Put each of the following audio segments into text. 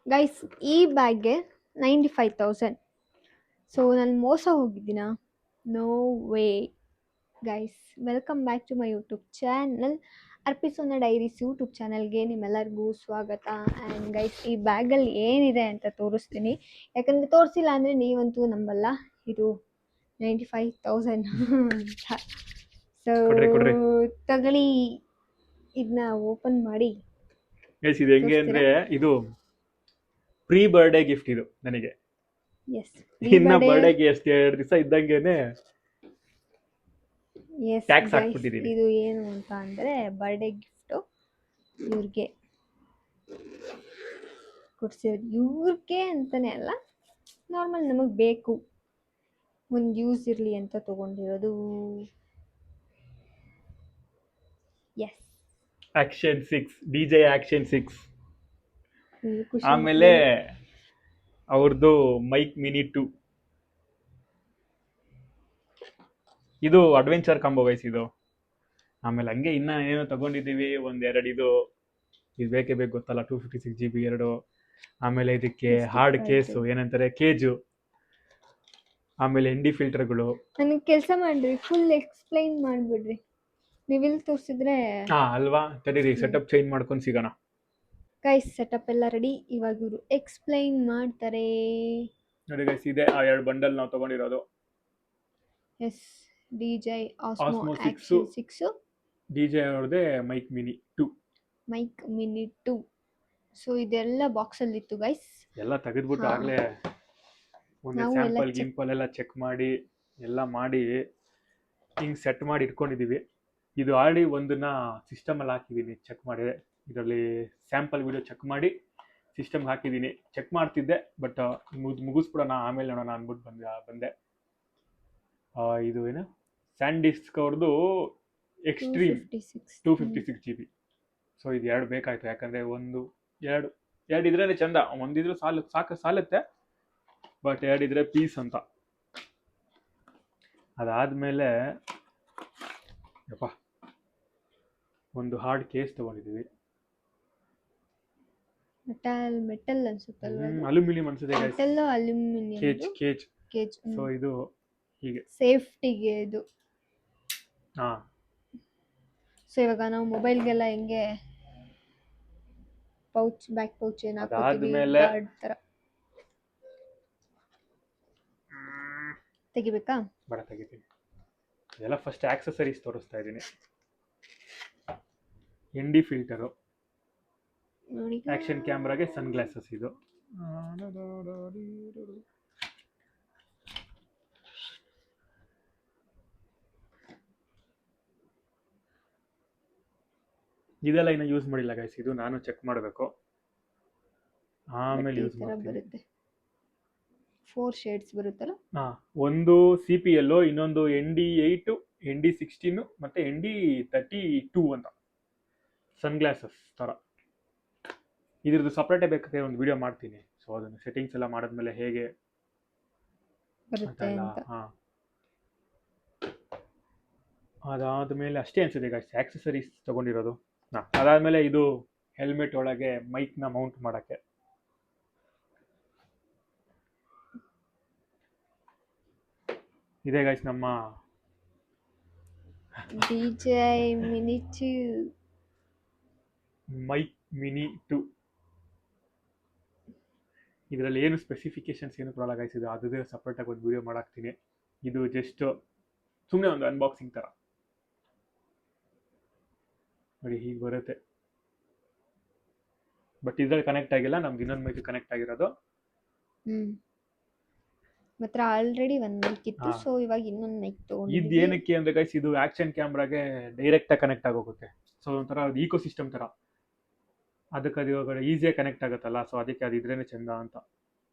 Guys ಈ ಬ್ಯಾಗ್ಗೆ 95,000. So ನಾನು ಮೋಸ ಹೋಗಿದ್ದೀನಾ? No way. Guys welcome back to my YouTube channel. ಅರ್ಪಿಸೋನ ಡೈರೀಸ್ ಯೂಟ್ಯೂಬ್ ಚಾನಲ್ಗೆ ನಿಮ್ಮೆಲ್ಲರಿಗೂ ಸ್ವಾಗತ. ಆ್ಯಂಡ್ ಗೈಸ್ ಈ ಬ್ಯಾಗಲ್ಲಿ ಏನಿದೆ ಅಂತ ತೋರಿಸ್ತೀನಿ, ಯಾಕಂದರೆ ತೋರಿಸಿಲ್ಲ ಅಂದರೆ ನೀವಂತೂ ನಂಬಲ್ಲ. ಇದು 95,000 ಅಂತ. ಸೊ ಕೊಡ್ರಿ ತಗೊಳ್ಳಿ, ಇದನ್ನ ಓಪನ್ ಮಾಡಿ ಗೈಸ್ ಇದು ಹೆಂಗೆ ಅಂದ್ರೆ ಇದು ಪ್ರೀ ಬರ್ಡೇ ಗಿಫ್ಟ್ ಇದು ನನಗೆ. ಎಸ್ ಇನ್ನ ಬರ್ಡೇಗೆ ಎಷ್ಟು 2 ದಿವಸ ಇದ್ದಂಗೆನೆ ಎಸ್ ಟ್ಯಾಕ್ಸ್ ಗೈಸ್, ಹಾಕ್ಬಿಟ್ಟಿದ್ದೀನಿ. ಇದು ಏನು ಅಂತ ಅಂದರೆ ಬರ್ಡೇ ಗಿಫ್ಟು ಇವ್ರಿಗೆ ಕೊಡ್ಸಿರೋದು. ಇವ್ರಿಗೆ ಅಂತಲೇ ಅಲ್ಲ, ನಾರ್ಮಲ್ ನಮಗೆ ಬೇಕು, ಒಂದು ಯೂಸ್ ಇರಲಿ ಅಂತ ತೊಗೊಂಡಿರೋದು. Yes, action 6 DJ action 6. ಖುಷಿ. ಆಮೇಲೆ ಅವ್ರದ್ದು ಮೈಕ್ ಮಿನಿ 2. ಇದು ಅಡ್ವೆಂಚರ್ ಕಾಂಬೋ ಗೈಸ್ ಇದು. ಆಮೇಲೆ ಹಂಗೆ ಇನ್ನ ಏನೋ ತಗೊಂಡಿದ್ದೀವಿ, ಒಂದೆರಡು ಇದು ಬೇಕೇ ಬೇಕು ಗೊತ್ತಲ್ಲ, 256 GB 2. ಆಮೇಲೆ ಇದಕ್ಕೆ ಹಾರ್ಡ್ ಕೇಸು, ಏನಂತಾರೆ ಕೇಜು, ಆಮೇಲೆ ND ಫಿಲ್ಟರ್ಗಳು. ನನಗೆ ಕೆಲಸ ಮಾಡ್ರಿ, ಫುಲ್ ಎಕ್ಸ್ಪ್ಲೈನ್ ಮಾಡಿಬಿಡ್ರಿ. ನೀವು ಇಲ್ಲಿ ತೋರಿಸಿದ್ರೆ ಅಲ್ವಾ, ತಡೀರಿ ಸೆಟಪ್ ಚೇಂಜ್ ಮಾಡ್ಕೊಂಡು ಸಿಗೋಣ. ಗೈಸ್ ಸೆಟಪ್ ಎಲ್ಲ ರೆಡಿ, ಇವಾಗ ಇವರು ಎಕ್ಸ್ಪ್ಲೈನ್ ಮಾಡ್ತಾರೆ. ನೋಡಿ ಗೈಸ್, ಇದೆ ಆ 2 ಬಂಡಲ್ ನಾವು ತಗೊಂಡಿರೋದು. Yes, DJI Osmo Osmo Action 6, DJ ಅವ್ರದ್ದೇ mic mini 2. Mic mini 2. So ಇದೆಲ್ಲ ಬಾಕ್ಸಲ್ಲಿ ಇತ್ತು ಗೈಸ್. ಎಲ್ಲ ತೆಗೆದ್ಬಿಟ್ಟು ಆಗಲೇ ಒಂದು ಸ್ಯಾಂಪಲ್ ಗಿಂಪಲ್ ಎಲ್ಲ ಚೆಕ್ ಮಾಡಿ ಎಲ್ಲ ಮಾಡಿ ಹಿಂಗೆ ಸೆಟ್ ಮಾಡಿ ಇಟ್ಕೊಂಡಿದ್ದೀವಿ. ಇದು ಆಲ್ರೆಡಿ ಒಂದನ್ನ ಸಿಸ್ಟಮಲ್ಲಿ ಹಾಕಿದ್ದೀನಿ, ಚೆಕ್ ಮಾಡಿ. ಇದರಲ್ಲಿ ಸ್ಯಾಂಪಲ್ ವಿಡಿಯೋ ಚೆಕ್ ಮಾಡಿ ಸಿಸ್ಟಮ್ಗೆ ಹಾಕಿದ್ದೀನಿ. ಚೆಕ್ ಮಾಡ್ತಿದ್ದೆ, ಬಟ್ ಮುಗಿಸ್ಬಿಡೋಣ ಆಮೇಲೆ ನೋಡೋಣ ಅಂದ್ಬಿಟ್ಟು ಬಂದೆ. ಇದು ಏನು ಸ್ಯಾಂಡಿಸ್ಕ್ ಅವ್ರದ್ದು ಎಕ್ಸ್ಟ್ರೀಮ್ 256 GB. ಸೊ ಇದು 2 ಬೇಕಾಯ್ತು, ಯಾಕಂದರೆ ಎರಡು ಇದ್ರೇ ಚಂದ. ಒಂದಿದ್ರೆ ಸಾಲುತ್ತೆ, ಬಟ್ 2 ಇದ್ರೆ ಪೀಸ್ ಅಂತ. ಅದಾದಮೇಲೆ ಒಂದು ಹಾರ್ಡ್ ಕೇಸ್ ತಗೊಂಡಿದ್ದೀವಿ. ಮೆಟಲ್ ಅನ್ಸುತ್ತಲ್ವಾ? ಅಲ್ಯೂಮಿನಿಯಂ ಅನ್ಸುತ್ತೆ, ಮೆಟಲ್ ಅಲ್ಯೂಮಿನಿಯಂ ಕೇಜ್. ಸೊ ಇದು ಹೀಗೆ ಸೇಫ್ಟಿಗೆ ಇದು. ಹಾ, ಸೊ ಇವಾಗ ನಾವು ಮೊಬೈಲ್ಗೆಲ್ಲ ಹೆಂಗೆ ಪೌಚ್, ಬ್ಯಾಕ್ ಪೌಚ್ ಏನು ಹಾಕೋತೀವಿ, ಗಾರ್ಡ್ ಥರ ತೆಗಿಬೇಕಾ? ಬೇಡ, ತೆಗಿತೀನಿ. ಇದೆಲ್ಲ ಫಸ್ಟ್ ಆಕ್ಸೆಸರೀಸ್ ತೋರಿಸ್ತಾ ಇದ್ದೀನಿ. ND ಫಿಲ್ಟರು, ಆಕ್ಷನ್ ಕ್ಯಾಮ್ರಾಗೆ ಸನ್ ಗ್ಲಾಸಸ್. ಇದು ಇದೆಲ್ಲ ಇನ್ನು ಯೂಸ್ ಮಾಡಿಲ್ಲ ಗೈಸ್, ಇದು ನಾನು ಚೆಕ್ ಮಾಡಬೇಕು, ಆಮೇಲೆ ಯೂಸ್ ಮಾಡ್ತೀನಿ. 4 ಶೇಡ್ಸ್ ಬರುತ್ತಲ್ಲ. ಒಂದು CPL, ಇನ್ನೊಂದು ND8, ND16 ಮತ್ತೆ ND32 ಅಂತ ಸನ್ ಗ್ಲಾಸಸ್ ಥರ. ಇದ್ರದ್ದು ಸಪ್ರೇಟೇ ಬೇಕಾದ್ರೆ ಒಂದು ವಿಡಿಯೋ ಮಾಡ್ತೀನಿ. ಸೊ ಅದನ್ನು ಸೆಟ್ಟಿಂಗ್ಸ್ ಎಲ್ಲ ಮಾಡಿದ್ಮೇಲೆ ಹೇಗೆ ಬರುತ್ತೆ ಅಂತ. ಅದಾದಮೇಲೆ ಅಷ್ಟೇ ಅನ್ಸುತ್ತೆ ಗೈಸ್ ಆಕ್ಸೆಸರೀಸ್ ತಗೊಂಡಿರೋದು. ಅದಾದಮೇಲೆ ಇದು ಹೆಲ್ಮೆಟ್ ಒಳಗೆ ಮೈಕ್ನ ಮೌಂಟ್ ಮಾಡೋಕ್ಕೆ. ಇದೆ ಗೈಸ್ ನಮ್ಮ DJI Mini 2 ಮೈಕ್ ಮಿನಿ 2. ಇದರಲ್ಲಿ ಏನು ಸ್ಪೆಸಿಫಿಕೇಶನ್ಸ್ ಏನು ಕೊಡಲ್ಲ ಗೈಸ್, ಇದು ಅದೇ ಸಪ್ರೇಟಾಗಿ ಒಂದು ವಿಡಿಯೋ ಮಾಡಾಕ್ತೀನಿ. ಇದು ಜಸ್ಟ್ ಸುಮ್ಮನೆ ಒಂದು ಅನ್ಬಾಕ್ಸಿಂಗ್ ಥರ. ನೋಡಿ ಹೀಗೆ ಬರುತ್ತೆ, ಬಟ್ ಇದ್ರಲ್ಲಿ ಕನೆಕ್ಟ್ ಆಗಿಲ್ಲ, ನಮ್ಗೆ ಇನ್ನೊಂದು ಮೈಕ್ ಕನೆಕ್ಟ್ ಆಗಿರೋದು. ಮಾತ್ರ ಆಲ್ರೆಡಿ ಒಂದು ಮೈಕ್ ಇತ್ತು, ಸೊ ಇವಾಗ ಇನ್ನೊಂದು ಮೈಕ್ ತಗೊಂಡಿದ್ದೀವಿ. ಇದು ಏನಕ್ಕೆ ಅಂದರೆ ಗೈಸ್, ಇದು ಆಕ್ಷನ್ ಕ್ಯಾಮ್ರಾಗೆ ಡೈರೆಕ್ಟಾಗಿ ಕನೆಕ್ಟ್ ಆಗೋಗುತ್ತೆ. ಸೊ ಒಂಥರ ಅದು ಈಕೋ ಸಿಸ್ಟಮ್ ಥರ, ಅದಕ್ಕೆ ಅದು ಇವಾಗ ಈಸಿಯಾಗಿ ಕನೆಕ್ಟ್ ಆಗುತ್ತಲ್ಲ. ಸೊ ಅದಕ್ಕೆ ಅದು ಇದ್ರೇ ಚೆಂದ ಅಂತ.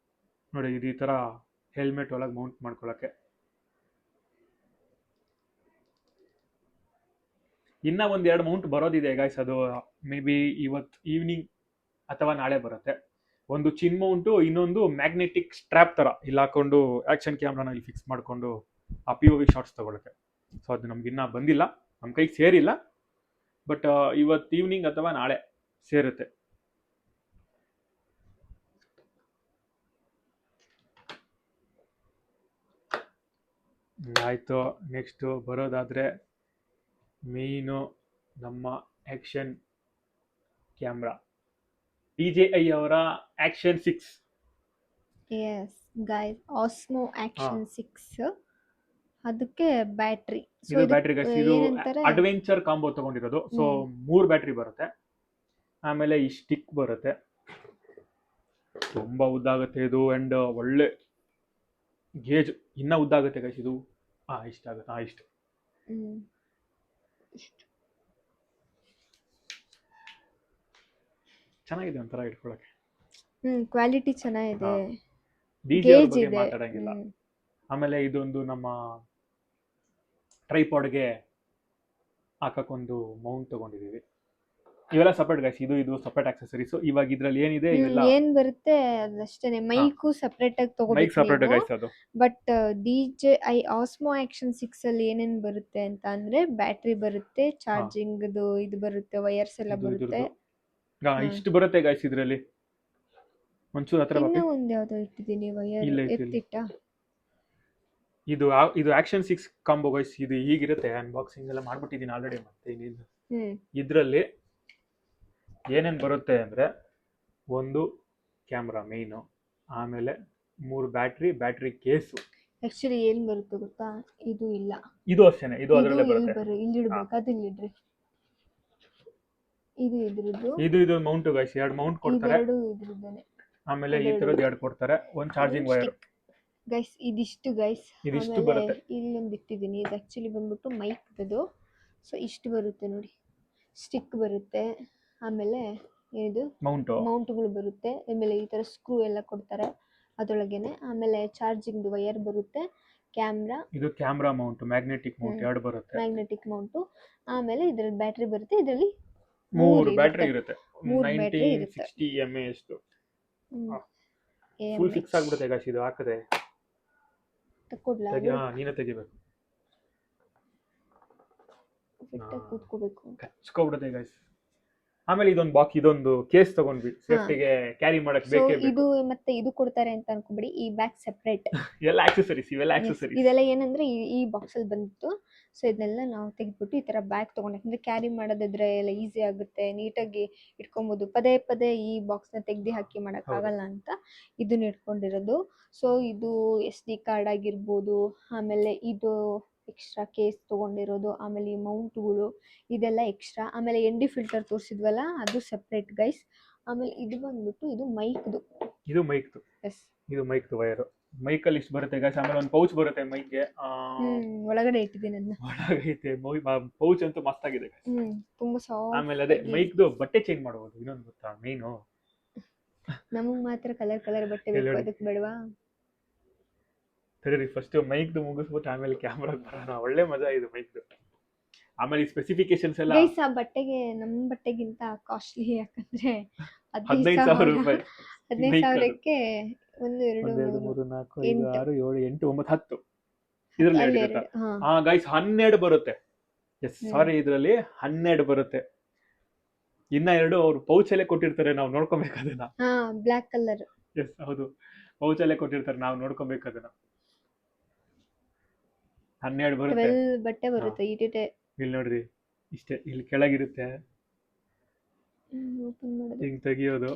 ನೋಡಿ ಇದು ಈ ಥರ ಹೆಲ್ಮೆಟ್ ಒಳಗೆ ಮೌಂಟ್ ಮಾಡ್ಕೊಳ್ಳೋಕ್ಕೆ. ಇನ್ನೂ ಒಂದು 2 ಮೌಂಟ್ ಬರೋದಿದೆ ಗೈಸ್, ಅದು ಮೇ ಬಿ ಇವತ್ತು ಈವ್ನಿಂಗ್ ಅಥವಾ ನಾಳೆ ಬರುತ್ತೆ. ಒಂದು ಚಿನ್ ಮೌಂಟು, ಇನ್ನೊಂದು ಮ್ಯಾಗ್ನೆಟಿಕ್ ಸ್ಟ್ರ್ಯಾಪ್ ಥರ ಇಲ್ಲಿ ಹಾಕೊಂಡು ಆ್ಯಕ್ಷನ್ ಕ್ಯಾಮ್ರಾನ ಇಲ್ಲಿ ಫಿಕ್ಸ್ ಮಾಡಿಕೊಂಡು ಆ POV ಶಾರ್ಟ್ಸ್ ತೊಗೊಳಕ್ಕೆ. ಸೊ ಅದು ನಮ್ಗೆ ಇನ್ನೂ ಬಂದಿಲ್ಲ, ನಮ್ಮ ಕೈಗೆ ಸೇರಿಲ್ಲ, ಬಟ್ ಇವತ್ತು ಈವ್ನಿಂಗ್ ಅಥವಾ ನಾಳೆ ಸೇರುತ್ತೆ. ಆಯಿತು. ನೆಕ್ಸ್ಟು ಬರೋದಾದರೆ ಮೇಯ್ನು ನಮ್ಮ ಆ್ಯಕ್ಷನ್ ಕ್ಯಾಮ್ರಾ DJI ಅವರ action 6. Yes guys, Osmo action 6 ಅದಕ್ಕೆ ಬ್ಯಾಟ್ರಿ. ಸೊ ಇದು ಬ್ಯಾಟ್ರಿ ಗೈಸ್, ಇದು ಏನಂತಾರೆ, ಅಡ್ವೆಂಚರ್ ಕಾಂಬೋ ತಗೊಂಡಿರೋದು. ಸೊ 3 ಬ್ಯಾಟ್ರಿ ಬರುತ್ತೆ. ಆಮೇಲೆ ಈ ಸ್ಟಿಕ್ ಬರುತ್ತೆ, ತುಂಬ ಉದ್ದ ಆಗುತ್ತೆ ಇದು. ಆ್ಯಂಡ್ ಒಳ್ಳೆ ಗೇಜ್, ಇನ್ನೂ ಉದ್ದ ಆಗುತ್ತೆ ಗೈಸ್ ಇದು. ಇಷ್ಟ ಆಗುತ್ತೆ. ಇಷ್ಟು ಚೆನ್ನಾಗಿದೆ ಒಂಥರ ಇಟ್ಕೊಳಕ್ಕೆ. ಕ್ವಾಲಿಟಿ ಚೆನ್ನಾಗಿದೆ, DJ ಅವ್ರ ಬಗ್ಗೆ ಮಾತಾಡಂಗಿಲ್ಲ. ಆಮೇಲೆ ಇದೊಂದು ನಮ್ಮ ಟ್ರೈಪಾಡ್ಗೆ ಹಾಕಕ್ಕೊಂದು ಮೌಂಟ್ ತಗೊಂಡಿದೀವಿ. ಇವೆಲ್ಲ ಸಪರೇಟ್ ಗೈಸ್, ಇದು ಸಪರೇಟ್ ಆಕ್ಸೆಸರೀಸ್. ಇವಾಗ ಇದ್ರಲ್ಲಿ ಏನಿದೆ ಇವೆಲ್ಲ ಏನ್ ಬರುತ್ತೆ ಅದಷ್ಟೇನೆ. ಮೈಕು ಸಪರೇಟ್ ಆಗಿ ಮೈಕ್ ಸಪರೇಟ್ ತಗೋಬೇಕು. ಗೈಸ್ ಅದು. ಬಟ್ DJI ಆಸ್ಮೋ ಆಕ್ಷನ್ 6 ಅಲ್ಲಿ ಏನೇನ್ ಬರುತ್ತೆ ಅಂತ ಅಂದ್ರೆ, ಬ್ಯಾಟ್ರಿ ಬರುತ್ತೆ, ಚಾರ್ಜಿಂಗ್ ಇದು ಬರುತ್ತೆ, ವೈರ್ಸ್ ಎಲ್ಲ ಬರುತ್ತೆ. ಇಷ್ಟು ಬರುತ್ತೆ ಗೈಸ್ ಇದ್ರಲ್ಲಿ. ಒಂಚೂರು ಹತ್ರ ಇನ್ನೂ ಒಂದ್ ಯಾವ್ದೋ ಇಟ್ಟಿದ್ದೀನಿ ವೈರ್, ಎತ್ತಿಟ್ಟ. ಇದು ಆಕ್ಷನ್ 6 ಕಾಂಬೋ ಗೈಸ್. ಇದು ಹೀಗಿರುತ್ತೆ. ಅನ್ಬಾಕ್ಸಿಂಗ್ ಎಲ್ಲ ಮಾಡ್ಬಿಟ್ಟಿದ್ದೀನಿ ಆಲ್ರೆಡಿ. ಮತ್ತೆ ಇನ್ನೇನು ಇದ್ರಲ್ಲಿ ಏನೇನು ಬರುತ್ತೆ ಅಂದ್ರೆ, ಒಂದು ಕ್ಯಾಮ್ರಾ ಮೇಯ್ನು, ಆಮೇಲೆ 3 ಬ್ಯಾಟ್ರಿ ಕೇಸು. ಆಕ್ಚುಲಿ ಏನ್ ಬರುತ್ತೆ ಗೊತ್ತಾ, ಇದು ಇಲ್ಲ, ಇದು ಅಷ್ಟೇನೆ, ಇದು ಅದರಲ್ಲೇ ಬರುತ್ತೆ. ಇಲ್ಲಿ ಇಡ್ಬೇಕು, ಅದನ್ನ ಇಡ್ರಿ. ಇದು ಇದ್ರದ್ದು, ಇದು ಮೌಂಟ್ ಗೈಸ್. 2 ಮೌಂಟ್ ಕೊಡ್ತಾರೆ. ಇವೆರಡು ಇದ್ರದ್ದೇನೆ. ಆಮೇಲೆ ಈ ತರದ್ದು 2 ಕೊಡ್ತಾರೆ, ಒಂದು ಚಾರ್ಜಿಂಗ್ ವೈರ್ ಗೈಸ್. ಇದಿಷ್ಟು ಗೈಸ್. ಇದಿಷ್ಟು ಬರುತ್ತೆ. ಇಲ್ಲೊಂದು ಇಟ್ಟಿದ್ದೀನಿ, ಇದು ಆಕ್ಚುಲಿ ಬಂದ್ಬಿಟ್ಟು ಮೈಕ್ದು. ಸೊ ಇಷ್ಟು ಬರುತ್ತೆ ನೋಡಿ, ಸ್ಟಿಕ್ ಬರುತ್ತೆ. ಆಮೇಲೆ ಇದು ಮೌಂಟ್ಗಳು ಬರುತ್ತೆ. ಆಮೇಲೆ ಈ ತರ ಸ್ಕ್ರೂ ಎಲ್ಲ ಕೊಡ್ತಾರೆ ಅದರೊಳಗೇನೆ. ಆಮೇಲೆ ಚಾರ್ಜಿಂಗ್ ವೈರ್ ಬರುತ್ತೆ, ಕ್ಯಾಮ್ರಾ, ಇದು ಕ್ಯಾಮ್ರಾ ಮೌಂಟ್, ಮ್ಯಾಗ್ನೆಟಿಕ್ ಮೌಂಟ್ 2 ಬರುತ್ತೆ. Magnetic Mount. ಆಮೇಲೆ ಇದ್ರಲ್ಲಿ ಬ್ಯಾಟ್ರಿ ಬರುತ್ತೆ. ಇದರಲ್ಲಿ 3 ಬ್ಯಾಟ್ರಿ ಇರುತ್ತೆ. 1960 mAh ಫುಲ್ ಫಿಕ್ಸ್ ಆಗ್ಬಿಡುತ್ತೆ ಗೈಸ್. ಇದು ಹಾಕದೆ ತಕ್ಕೊಡ್ಲಾ, ನೀನೇ ತೆಗಿಬೇಕು, ಕೂತ್ಕೋಬೇಕು, ಕಚ್ಕೊಬಿಡುತ್ತೆ ಗೈಸ್. ಆಮೇಲೆ ಇದೊಂದು ಕೇಸ್ ತಗೊಂಡ್ವಿ, ಸೇಫ್ಟಿಗೆ ಕ್ಯಾರಿ ಮಾಡಕ್ ಬೇಕೇ ಬೇಕು. ಇದು ಮತ್ತೆ ಇದು ಕೊಡ್ತಾರೆ ಅಂತ ಅನ್ಕೊಂಬಿಡಿ, ಈ ಬ್ಯಾಗ್ ಸೆಪರೇಟ್. ಎಲ್ಲ ಆಕ್ಸೆಸರೀಸ್, ಇವೆಲ್ಲ ಆಕ್ಸೆಸರೀಸ್. ಇದೆಲ್ಲ ಏನಂದ್ರೆ ಈ ಬಾಕ್ಸ್ ಅಲ್ಲಿ ಬಂದಿತ್ತು. ಸೊ ಇದನ್ನೆಲ್ಲ ನಾವು ತೆಗೆದ್ಬಿಟ್ಟು ಈ ತರ ಬ್ಯಾಗ್ ತಗೊಂಡೆ, ಯಾಕಂದ್ರೆ ಕ್ಯಾರಿ ಮಾಡೋದಿದ್ರೆ ಎಲ್ಲ ಈಸಿ ಆಗುತ್ತೆ, ನೀಟಾಗಿ ಇಟ್ಕೊಬಹುದು. ಪದೇ ಪದೇ ಈ ಬಾಕ್ಸ್ ನ ತೆಗ್ದು ಹಾಕಿ ಮಾಡಕ್ ಆಗಲ್ಲ ಅಂತ ಇದನ್ನ ಇಟ್ಕೊಂಡಿರೋದು. ಸೊ ಇದು SD ಕಾರ್ಡ್ ಆಗಿರ್ಬೋದು, ಆಮೇಲೆ ಇದು ಎಕ್ಸ್ಟ್ರಾ ಕೇಸ್ ತಗೊಂಡಿರೋದು, ಆಮೇಲೆ ಈ ಮೌಂಟ್ಗಳು ಇದೆಲ್ಲ ಎಕ್ಸ್ಟ್ರಾ. ಆಮೇಲೆ ND ಫಿಲ್ಟರ್ ತೋರಿಸಿದ್ವಲ್ಲ, ಅದು ಸೆಪರೇಟ್ ಗೈಸ್. ಆಮೇಲೆ ಇದು ಬಂದ್ಬಿಟ್ಟು ಇದು ಮೈಕ್ದು. ಎಸ್, ಇದು ಮೈಕ್ದು ವೈರ್. ಮೈಕಲ್ಲಿ ಇಷ್ಟು ಬರುತ್ತೆ ಗೈಸ್. ಆಮೇಲೆ ಒಂದು ಪೌಚ್ ಬರುತ್ತೆ ಮೈಕ್ಗೆ, ಒಳಗಡೆ ಇಟ್ಟಿದ್ದೀನಿ ಅದನ್ನ. ಒಳಗೈತೆ ಪೌಚ್ ಅಂತೂ ಮಸ್ತ್ ಆಗಿದೆ ಗೈಸ್, ತುಂಬಾ ಸಾಫ್ಟ್. ಆಮೇಲೆ ಅದೇ ಮೈಕ್ದು ಬಟ್ಟೆ ಚೇಂಜ್ ಮಾಡಬಹುದು. ಇನ್ನೊಂದು ಗೊತ್ತಾ ಮೇನು, ನಮಗ್ ಮಾತ್ರ ಕಲರ್ ಬಟ್ಟೆ ಬೇಕು, ಅದಕ್ಕೆ ಬೇಡವಾ? ಸರಿ, ಫಸ್ಟ್ ಮೈಕ್ದು ಮುಗಿಸ್ಬಿಟ್ಟು ಆಮೇಲೆ ಕ್ಯಾಮ್ರಾಗೆ ಬರೋಣ. ಒಳ್ಳೆ ಮಜಾ ಇದು ಮೈಕ್ದು. ಆಮೇಲೆ ಈ ಸ್ಪೆಸಿಫಿಕೇಶನ್ಸ್ ಎಲ್ಲ ಗೈಸ್, ಆ ಬಟ್ಟೆಗೆ ನಮ್ಮ ಬಟ್ಟೆಗಿಂತ ಕಾಸ್ಟ್ಲಿ, ಯಾಕಂದ್ರೆ 15,000 ರೂಪಾಯಿ. 15,000ಕ್ಕೆ 1 2 3 4 5 6 7 8 9 10 ಇದ್ರಲ್ಲಿ 2 ಇರುತ್ತೆ. ಗೈಸ್ 12 ಬರುತ್ತೆ. ಸಾರಿ, ಇದ್ರಲ್ಲಿ 12 ಬರುತ್ತೆ. ಇನ್ನ 2 ಅವ್ರು ಪೌಚ್ ಅಲ್ಲೇ ಕೊಟ್ಟಿರ್ತಾರೆ, ನಾವು ನೋಡ್ಕೊಬೇಕು ಅದನ್ನ. Black colour. ಎಸ್, ಹೌದು, ಪೌಚ್ ಅಲ್ಲೇ ಕೊಟ್ಟಿರ್ತಾರೆ, ನಾವು ನೋಡ್ಕೊಬೇಕು ಅದನ್ನ. 12 ಬರುತ್ತೆ. 12 ಬಟ್ಟೆ ಬರುತ್ತೆ. ಇಲ್ಲಿ ನೋಡ್ರಿ, ಇಷ್ಟೇ. ಇಲ್ಲಿ ಕೆಳಗಿರುತ್ತೆ, ಓಪನ್ ಮಾಡೋದು, ಹಿಂಗ್ ತೆಗಿಯೋದು.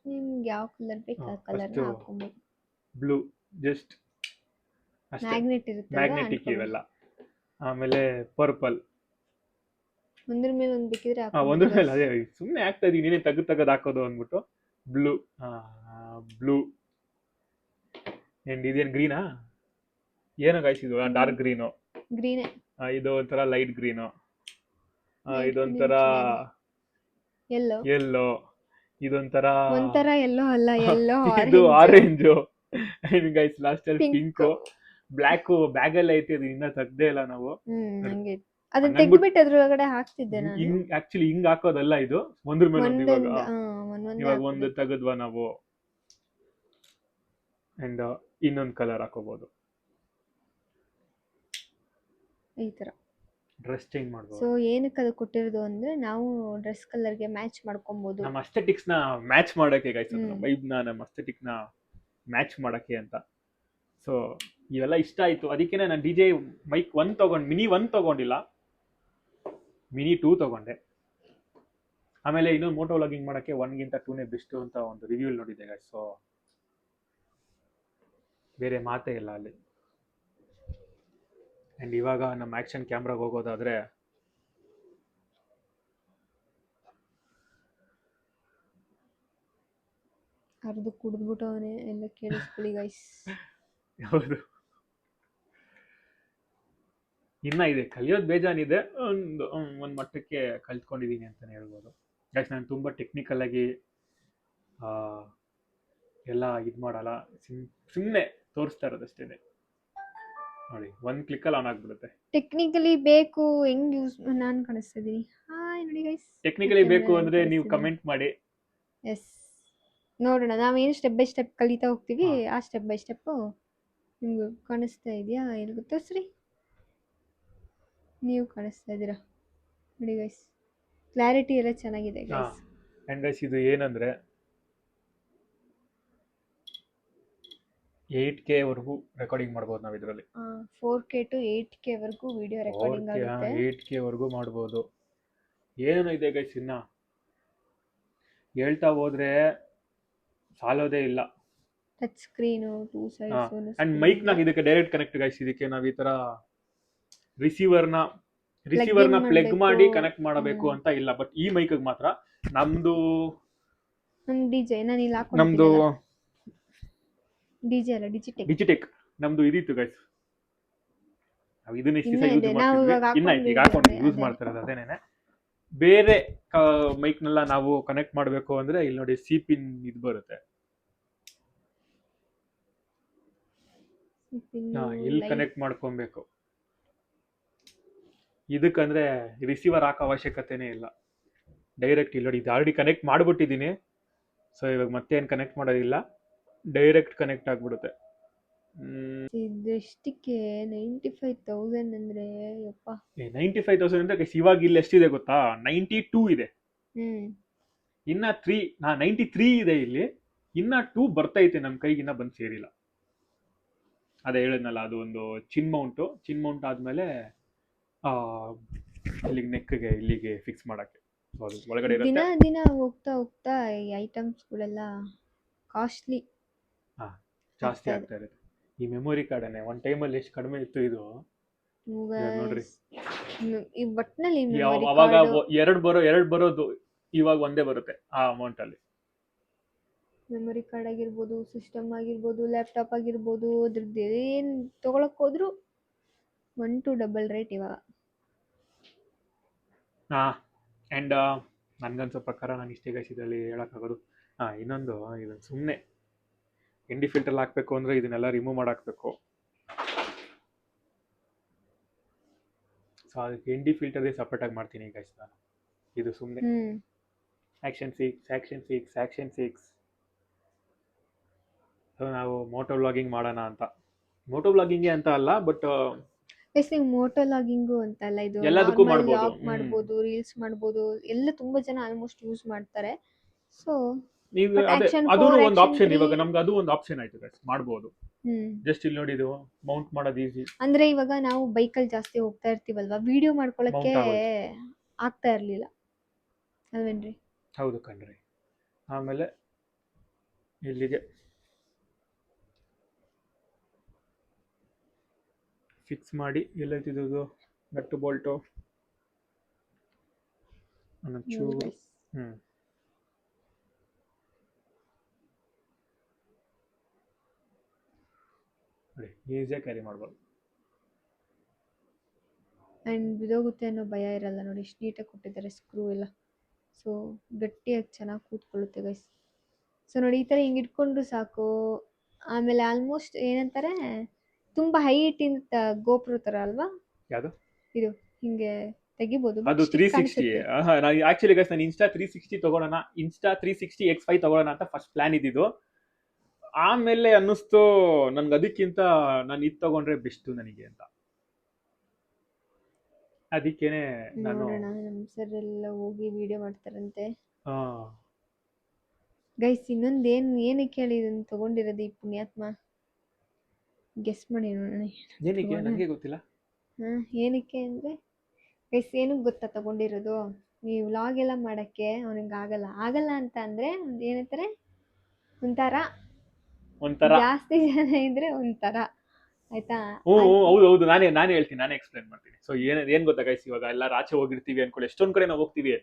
ನಿಮ್ಗೆ ಯಾವ ಕಲರ್ ಬೇಕು ಆ ಕಲರ್ ಹಾಕೊಂಬೋದು. ಬ್ಲೂ, ಜಸ್ಟ್ ಮ್ಯಾಗ್ನೆಟ್ ಇರುತ್ತೆ, ಮ್ಯಾಗ್ನೆಟಿಕ್ ಇವೆಲ್ಲ. ಆಮೇಲೆ ಪರ್ಪಲ್, ಒಂದ್ರ ಮೇಲೆ ಒಂದು ಬೇಕಿದ್ರೆ ಒಂದ್ರ ಮೇಲೆ. ಅದೇ ಸುಮ್ಮನೆ ಆಗ್ತಾ ಇದೀನಿ, ನೀನೇ ತೆಗೆದು ಹಾಕೋದು ಅಂದ್ಬಿಟ್ಟು. ಬ್ಲೂ ಅಂಡ್ ಇದೇನು ಗ್ರೀನಾ? ಏನೋ ಗೈಸ್, ಇದು ಡಾರ್ಕ್ ಗ್ರೀನು. ಇದು ಒಂಥರ ಲೈಟ್ ಗ್ರೀನು. ಇದೊಂಥರ ಯೆಲ್ಲೋ. ಇದೊಂಥರ ಯೆಲ್ಲೋ ಅಲ್ಲ, ಯೆಲ್ಲೋ ಇದು ಆರೆಂಜು. ಗೈಸ್ ಲಾಸ್ಟ್ ಅಲ್ಲಿ ಪಿಂಕು. ಬ್ಲ್ಯಾಕ್ ಬ್ಯಾಗ್ ಅಲ್ಲಿ ಐತಿ, ಅದು ಇನ್ನ ತೆಗ್ದೇ ಇಲ್ಲ ನಾವು. ಅದನ್ನ ತೆಗ್ದ್ಬಿಟ್ಟು ಅದ್ರೊಳಗಡೆ ಹಾಕ್ತಿದ್ದೆ ನಾನು. ಆಕ್ಚುಲಿ ಹಿಂಗ್ ಹಾಕೋದಲ್ಲ, ಇದು ಒಂದ್ರ ಮೇಲೆ ಇವಾಗ ಒಂದು ತೆಗೆದ್ವಾ ನಾವು, ಅಂಡ್ ಇನ್ನೊಂದು ಕಲರ್ ಹಾಕೋಬಹುದು. ಈ ತರ ಡ್ರೆಸ್ ಚೇಂಜ್ ಮಾಡಬಹುದು. ಸೊ ಏನಕ್ಕೆ ಅದು ಕೊಟ್ಟಿರೋದು ಅಂದ್ರೆ, ನಾವು ಡ್ರೆಸ್ ಕಲರ್ಗೆ ಮ್ಯಾಚ್ ಮಾಡ್ಕೊಬಹುದು, ನಮ್ಮ ಅಸ್ಥೆಟಿಕ್ಸ್ ನ ಮ್ಯಾಚ್ ಮಾಡಕ್ಕೆ ಗೈಸ್, ನಮ್ಮ ವೈಬ್ ನ, ನಮ್ಮ ಅಸ್ಥೆಟಿಕ್ ನ ಮ್ಯಾಚ್ ಮಾಡಕ್ಕೆ ಅಂತ. ಸೊ ಇವೆಲ್ಲ ಇಷ್ಟ ಆಯ್ತು, ಅದಕ್ಕೆ ನಾನು ಡಿ ಜೆ ಮೈಕ್ ಮಿನಿ 1 ತಗೊಂಡಿಲ್ಲ, ಮಿನಿ 2 ತಗೊಂಡೆ. ಆಮೇಲೆ ಇನ್ನೊಂದು ಮೋಟೋ ವ್ಲಾಗಿಂಗ್ ಮಾಡೋಕ್ಕೆ 1ಗಿಂತ 2ನೇ ಬೆಸ್ಟ್ ಅಂತ ಒಂದು ರಿವ್ಯೂ ನೋಡಿದ್ದೆ ಗೈಸ್. ಸೊ ಬೇರೆ ಮಾತೇ ಇಲ್ಲ ಅಲ್ಲಿ. ಆ್ಯಂಡ್ ಇವಾಗ ನಮ್ಮ ಆ್ಯಕ್ಷನ್ ಕ್ಯಾಮ್ರಾಗೆ ಹೋಗೋದಾದರೆ ಅರ್ದು ಕುಡಿದ್ಬಿಟ್ಟವನೇ, ಎಲ್ಲ ಕೇಳಿಸ್ಕೊಳ್ಳಿ ಗೈಸ್. ಹೌದು, ಇನ್ನ ಇದೆ ಕಲಿಯೋದು ಬೇಜಾನಿದೆ, ಒಂದು ಮಟ್ಟಕ್ಕೆ ಕಲ್ತ್ಕೊಂಡಿದ್ದೀನಿ ಅಂತಲೇ ಹೇಳ್ಬೋದು. ಯಾಕೆ ನಾನು ತುಂಬ ಟೆಕ್ನಿಕಲ್ ಆಗಿ ಎಲ್ಲ ಇದು ಮಾಡಲ್ಲ, ಸುಮ್ಮನೆ ತೋರಿಸ್ತಾ ಇರೋದಷ್ಟೇ. ನೋಡಿ, ಒಂದು ಕ್ಲಿಕ್ಕಲ್ಲಿ ಆನ್ ಆಗಿಬಿಡುತ್ತೆ. ಟೆಕ್ನಿಕಲಿ ಬೇಕು ಹೆಂಗ್ ಯೂಸ್ ನಾನು ಕಾಣಿಸ್ತಾ ಇದ್ದೀನಿ. ಹಾಯ್ ನೋಡಿ ಗೈಸ್, ಟೆಕ್ನಿಕಲಿ ಬೇಕು ಅಂದರೆ ನೀವು ಕಮೆಂಟ್ ಮಾಡಿ. ಎಸ್, ನೋಡೋಣ ನಾವೇನು ಸ್ಟೆಪ್ ಬೈ ಸ್ಟೆಪ್ ಕಲಿತಾ ಹೋಗ್ತೀವಿ, ಆ ಸ್ಟೆಪ್ ಬೈ ಸ್ಟೆಪ್ಪು ನಿಮ್ಗೆ ಕಾಣಿಸ್ತಾ ಇದೆಯಾ? ಎಲ್ಲಿ ಗೊತ್ತೋಸ್ರಿ, ನೀವು ಕಾಣಿಸ್ತಾ ಇದ್ದೀರಾ ನೋಡಿ ಗೈಸ್, ಕ್ಲಾರಿಟಿ ಎಲ್ಲ ಚೆನ್ನಾಗಿದೆ ಗೈಸ್. ಆ್ಯಂಡ್ ಗೈಸ್ ಇದು ಏನಂದರೆ 8K ವರೆಗೂ ರೆಕಾರ್ಡಿಂಗ್ ಮಾಡ್ಬೋದು ನಾವು ಇದರಲ್ಲಿ. 4K to 8K ವರೆಗೂ ವಿಡಿಯೋ ರೆಕಾರ್ಡಿಂಗ್ ಆಗುತ್ತೆ. 8K ವರೆಗೂ ಮಾಡ್ಬೋದು. ಏನು ಇದೆ ಗೈಸ್, ಇನ್ನ ಹೇಳ್ತಾ ಹೋದ್ರೆ ಸಾಲೋದೇ ಇಲ್ಲ. Touch screen, 2 sides, and mic ನಾಗ ಇದಕ್ಕೆ ಡೈರೆಕ್ಟ್ ಕನೆಕ್ಟ್ ಗೈಸ್. ಇದಕ್ಕೆ ನಾವು ಈ ತರ ರಿಸೀವರ್ನ ಪ್ಲಗ್ ಮಾಡಿ ಕನೆಕ್ಟ್ ಮಾಡಬೇಕು ಅಂತ ಇಲ್ಲ. ಬಟ್ ಈ ಮೈಕ್ ಮಾತ್ರ ನಮ್ದು ಡಿಜೆ ನಾನು ಇಲ್ಲಿ ನಮ್ದು ಡಿಜೆ ಅಲ್ಲ, ಡಿಜಿಟೆಕ್ ನಮ್ದು ಇದಿತ್ತು ಗೈಸ್. ನಾವು ಇದನ್ನ ಇಷ್ಟು ಯೂಸ್ ಮಾಡ್ತಿದ್ವಿ, ಇನ್ನ ಈಗ ಹಾಕೊಂಡು ಯೂಸ್ ಮಾಡ್ತಾ ಇರೋದು ಅದೇನೇನೆ. ಬೇರೆ ಮೈಕ್ನೆಲ್ಲ ನಾವು ಕನೆಕ್ಟ್ ಮಾಡಬೇಕು ಅಂದ್ರೆ ಇಲ್ಲಿ ನೋಡಿ ಸಿ ಪಿನ್ ಇದು ಬರುತ್ತೆ, ಇಲ್ಲಿ ಕನೆಕ್ಟ್ ಮಾಡ್ಕೊಬೇಕು. ಇದಕ್ಕಂದ್ರೆ ರಿಸೀವರ್ ಹಾಕೋ ಅವಶ್ಯಕತೆನೇ ಇಲ್ಲ, ಡೈರೆಕ್ಟ್ ಇಲ್ಲಿ ನೋಡಿ ಇದು ಆಲ್ರೆಡಿ ಕನೆಕ್ಟ್ ಮಾಡ್ಬಿಟ್ಟಿದ್ದೀನಿ. ಸೊ ಇವಾಗ ಮತ್ತೇನು ಕನೆಕ್ಟ್ ಮಾಡೋದಿಲ್ಲ, ಡೈರೆಕ್ಟ್ ಕನೆಕ್ಟ್ ಆಗ್ಬಿಡುತ್ತೆ. ಇದೆಷ್ಟಕ್ಕೆ 95,000 ಅಂದ್ರೆ ಯಪ್ಪ, 95,000 ಅಂದ್ರೆ ಇವಾಗ ಇಲ್ಲಿ ಎಷ್ಟಿದೆ ಗೊತ್ತಾ? 92 ಇದೆ. ಇನ್ನ 93 ಇದೆ ಇಲ್ಲಿ, ಇನ್ನ 2 ಬರ್ತೈತೆ ನಮ್ಮ ಕೈಗಿನ್ನ ಬಂದು ಸೇರಿಲ್ಲ. ಅದೇ ಹೇಳಿದ್ನಲ್ಲ, ಅದು ಒಂದು ಚಿನ್ ಮೌಂಟ್ ಆದ್ಮೇಲೆ ಇಲ್ಲಿಗೆ ನೆಕ್ಗೆ ಇಲ್ಲಿಗೆ ಫಿಕ್ಸ್ ಮಾಡಕ್ಕೆ ಅದು ಒಳಗಡೆ ಇರುತ್ತೆ. ದಿನ ಹೋಗ್ತಾ ಈ ಐಟಮ್ಸ್ಗಳೆಲ್ಲ ಕಾಸ್ಟ್ಲಿ ಜಾಸ್ತಿ ಆಗ್ತಾ ಇರುತ್ತೆ. ಈ ಮೆಮೊರಿ ಕಾರ್ಡನ್ನೇ ಒಂದು ಟೈಮಲ್ಲಿ ಎಷ್ಟು ಕಡಿಮೆ ಇತ್ತು ಇದು ನೋಡ್ರಿ. ಈ ಒಟ್ಟಿನಲ್ಲಿ ಅವಾಗ ಎರಡು ಬರೋದು ಇವಾಗ ಒಂದೇ ಬರುತ್ತೆ ಆ ಅಮೌಂಟ್ ಅಲ್ಲಿ. ಮೆಮೊರಿ ಕಾರ್ಡ್ ಆಗಿರ್ಬೋದು, ಸಿಸ್ಟಮ್ ಆಗಿರ್ಬೋದು, ಲ್ಯಾಪ್ಟಾಪ್ ಆಗಿರ್ಬೋದು, ಅದ್ರದ್ದು ಏನು ತೊಗೊಳಕ್ ಹೋದ್ರು 1 to double ರೇಟ್ ಇವಾಗ. ಆ್ಯಂಡ್ ನನ್ಗನ್ಸೋ ಪ್ರಕಾರ ನಾನು ಇಷ್ಟೇ ಗೈಸ್ ಇದರಲ್ಲಿ ಹೇಳೋಕ್ಕಾಗೋದು. ಇನ್ನೊಂದು ಇದನ್ನು ಸುಮ್ಮನೆ ND ಫಿಲ್ಟರ್ ಹಾಕಬೇಕು ಅಂದರೆ ಇದನ್ನೆಲ್ಲ ರಿಮೂವ್ ಮಾಡಾಕಬೇಕು. ಸೊ ಅದಕ್ಕೆ ND ಫಿಲ್ಟರ್ದೇ ಸಪ್ರೇಟಾಗಿ ಮಾಡ್ತೀನಿ ಗೈಸ್ ನಾನು. ಇದು ಸುಮ್ಮನೆ ಆ್ಯಕ್ಷನ್ ಸಿಕ್ಸ್ ಸೊ ನಾವು ಮೋಟೋ ವ್ಲಾಗಿಂಗ್ ಮಾಡೋಣ ಅಂತ. ಮೋಟೋ ವ್ಲಾಗಿಂಗೇ ಅಂತ ಅಲ್ಲ, ಬಟ್ ನೀವು ಮೋಟೋ ವ್ಲಾಗಿಂಗು ಅಂತ ಅಲ್ಲ, ಇದು ಎಲ್ಲದಕ್ಕೂ ಮಾಡ್ಬೋದು, ರೀಲ್ಸ್ ಮಾಡ್ಬೋದು, ಎಲ್ಲ ತುಂಬಾ ಜನ ಆಲ್ಮೋಸ್ಟ್ ಯೂಸ್ ಮಾಡ್ತಾರೆ. ಸೊ ನೀವು ಅದು ಒಂದು ಆಪ್ಷನ್, ಇವಾಗ ನಮ್ಗೆ ಅದು ಒಂದು ಆಪ್ಷನ್ ಆಯ್ತು ಗೈಸ್, ಮಾಡ್ಬೋದು. ಜಸ್ಟ್ ಇಲ್ಲಿ ನೋಡಿ, ಇದು ಮೌಂಟ್ ಮಾಡೋದು ಈಸಿ. ಅಂದ್ರೆ ಇವಾಗ ನಾವು ಬೈಕಲ್ಲಿ ಜಾಸ್ತಿ ಹೋಗ್ತಾ ಇರ್ತೀವಲ್ವಾ, ವಿಡಿಯೋ ಮಾಡ್ಕೊಳಕ್ಕೆ ಆಗ್ತಾ ಇರ್ಲಿಲ್ಲ ಅಲ್ವೇನ್ರಿ? ಹೌದು ಕಣ್ರಿ. ಆಮೇಲೆ ಇಲ್ಲಿಗೆ ಫಿಕ್ಸ್ ಮಾಡಿ, ಎಲ್ಲೈತಿದ್ದು ನಟ್ಟು ಬೋಲ್ಟು ಚೂರು ಈಸಿಯಾಗಿ ಕ್ಯಾರಿ ಮಾಡ್ಬೋದು. ಆ್ಯಂಡ್ ಬಿದೋಗುತ್ತೆ ಅನ್ನೋ ಭಯ ಇರಲ್ಲ ನೋಡಿ, ಎಷ್ಟು ನೀಟಾಗಿ ಕೊಟ್ಟಿದ್ದಾರೆ ಸ್ಕ್ರೂ ಎಲ್ಲ. ಸೊ ಗಟ್ಟಿಯಾಗಿ ಚೆನ್ನಾಗಿ ಕೂತ್ಕೊಳ್ಳುತ್ತೆ ಗೈಸ್. ಸೊ ನೋಡಿ, ಈ ಥರ ಹಿಂಗೆ ಇಟ್ಕೊಂಡ್ರು ಸಾಕು. ಆಮೇಲೆ ಆಲ್ಮೋಸ್ಟ್ ಏನಂತಾರೆ, ತುಂಬ ಹೈಟ್ ಇಂತ ಗೋಪ್ರೋ ಥರ ಅಲ್ವಾ ಯಾವುದು ಇದು, ಹಿಂಗೆ ತೆಗಿಬೋದು. ಅದು 360. ನಾನು ಆಕ್ಚುಲಿ ಗೈಸ್ ನಾನು ಇನ್ಸ್ಟಾ 360 ತಗೊಳ್ಳೋಣ, ಇನ್ಸ್ಟಾ 360 X5 ತಗೊಳ್ಳೋಣ ಅಂತ ಫಸ್ಟ್ ಪ್ಲಾನ್ ಇದ್ದಿದ್ದು. ಆಮೇಲೆ ಅನ್ನಿಸ್ತು ನನ್ಗೆ ಅದಕ್ಕಿಂತ ನಾನು ಇದು ತಗೊಂಡ್ರೆ ಬೆಸ್ಟ್ ನನಗೆ ಅಂತ. ಅದಕ್ಕೇನೆ ನಾನು ನಮ್ಮ ಸರ್ ಎಲ್ಲ ಹೋಗಿ ವಿಡಿಯೋ ಮಾಡ್ತಾರಂತೆ ಗೈಸ್. ಇನ್ನೊಂದು ಏನಕ್ಕೆ ಹೇಳಿ ಇದನ್ನು ತಗೊಂಡಿರೋದು ಈ ಪುಣ್ಯಾತ್ಮ, ಗೆಸ್ ಮಾಡಿ ನೋಡೋಣ. ಏನಕ್ಕೆ ನನಗೆ ಗೊತ್ತಿಲ್ಲ. ಏನಕ್ಕೆ ಅಂದರೆ ಗೈಸ್ ಏನಕ್ಕೆ ಗೊತ್ತಾ ತಗೊಂಡಿರೋದು, ಈ ವ್ಲಾಗ್ ಎಲ್ಲ ಮಾಡೋಕ್ಕೆ ಅವನಿಗೆ ಆಗಲ್ಲ ಅಂತ ಅಂದರೆ ಒಂದು ಏನಂತಾರೆ ಒಂಥರ ಜಾಸ್ತಿ ಜನ ಇದ್ರೆ ಒಂಥರ ಆಯ್ತಾ. ಹೌದು ನಾನೇ ಹೇಳ್ತೀನಿ, ನಾನೇ ಎಕ್ಸ್ಪ್ಲೈನ್ ಮಾಡ್ತೀನಿ. ಸೊ ಏನ್ ಗೊತ್ತಾ ಗೈಸ್, ಇವಾಗ ಎಲ್ಲಾರು ಆಚೆ ಹೋಗಿರ್ತೀವಿ ಅನ್ಕೊಳ್ಳಿ, ಎಷ್ಟೊಂದ್ ಕಡೆ ನಾವು ಹೋಗ್ತೀವಿ,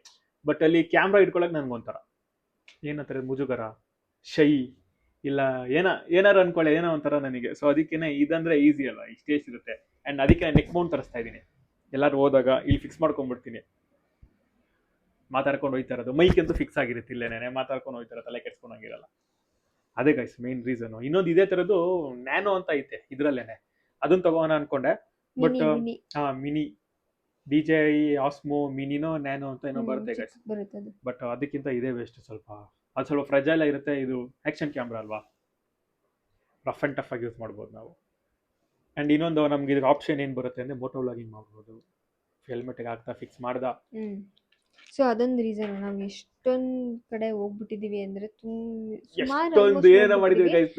ಬಟ್ ಅಲ್ಲಿ ಕ್ಯಾಮ್ರಾ ಇಟ್ಕೊಳಕ್ ನನ್ಗೊಂಥರ ಏನಂತಾರೆ ಮುಜುಗರ, ಶೈ ಇಲ್ಲ ಏನಾರು ಅನ್ಕೊಳ್ಳಿ, ಏನೋ ಒಂಥರ ನನಗೆ. ಸೊ ಅದಕ್ಕೇನೆ ಇದಂದ್ರೆ ಈಸಿ ಅಲ್ಲ, ಇಷ್ಟೇ ಇರುತ್ತೆ. ಅಂಡ್ ಅದಕ್ಕೆ ನೆಕ್ ಮೌಂಟ್ ತರಿಸ್ತಾ ಇದೀನಿ. ಎಲ್ಲಾರು ಹೋದಾಗ ಇಲ್ಲಿ ಫಿಕ್ಸ್ ಮಾಡ್ಕೊಂಡ್ಬಿಡ್ತೀನಿ, ಮಾತಾಡ್ಕೊಂಡು ಹೋಯ್ತಾ ಇರೋದು. ಮೈಕ್ ಅಂತೂ ಫಿಕ್ಸ್ ಆಗಿರುತ್ತೆ, ಇಲ್ಲೇನೆ ಮಾತಾಡ್ಕೊಂಡು ಹೋಯ್ತಾರ, ತಲೆ ಕೆಡ್ಸ್ಕೊಂಡಂಗಿರಲ್ಲ. ಅದೇ ಗೈಸ್ ಮೇನ್ ರೀಸನ್. ಇನ್ನೊಂದು ಇದೇ ತರದ್ದು ನ್ಯಾನೋ ಅಂತ ಐತೆ ಇದ್ರಲ್ಲೇನೆ, ಅದನ್ನ ತಗೋಣ ಅನ್ಕೊಂಡೆ. ಬಟ್ ಮಿನಿ DJI ಆಸ್ಮೋ ಮಿನಿನೋ ನ್ಯಾನೋ ಅಂತ ಏನೋ ಬರುತ್ತೆ ಗೈಸ್. ಬಟ್ ಅದಕ್ಕಿಂತ ಇದೇ ಬೆಸ್ಟ್. ಅದು ಸ್ವಲ್ಪ ಫ್ರೆಜೈಲ್ ಇರುತ್ತೆ. ಇದು ಆಕ್ಷನ್ ಕ್ಯಾಮ್ರಾ ಅಲ್ವಾ, ರಫ್ ಅಂಡ್ ಟಫ್ ಆಗಿ ಯೂಸ್ ಮಾಡ್ಬೋದು ನಾವು. ಅಂಡ್ ಇನ್ನೊಂದು ನಮ್ಗೆ ಇದ್ರ ಆಪ್ಷನ್ ಏನ್ ಬರುತ್ತೆ ಅಂದ್ರೆ ಮೋಟೋ ವ್ಲಾಗಿಂಗ್ ಮಾಡ್ಬೋದು, ಹೆಲ್ಮೆಟ್ಗೆ ಹಾಕ್ತಾ ಫಿಕ್ಸ್ ಮಾಡ್ದ. ಸೊ ಅದೊಂದು ರೀಸನ್ ನಾವು ಎಷ್ಟೊಂದು ಕಡೆ ಹೋಗ್ಬಿಟ್ಟಿದೀವಿ ಅಂದ್ರೆ ಎಷ್ಟೊಂದು ಏನೋ ಮಾಡಿದೀವಿ ಗೈಸ್.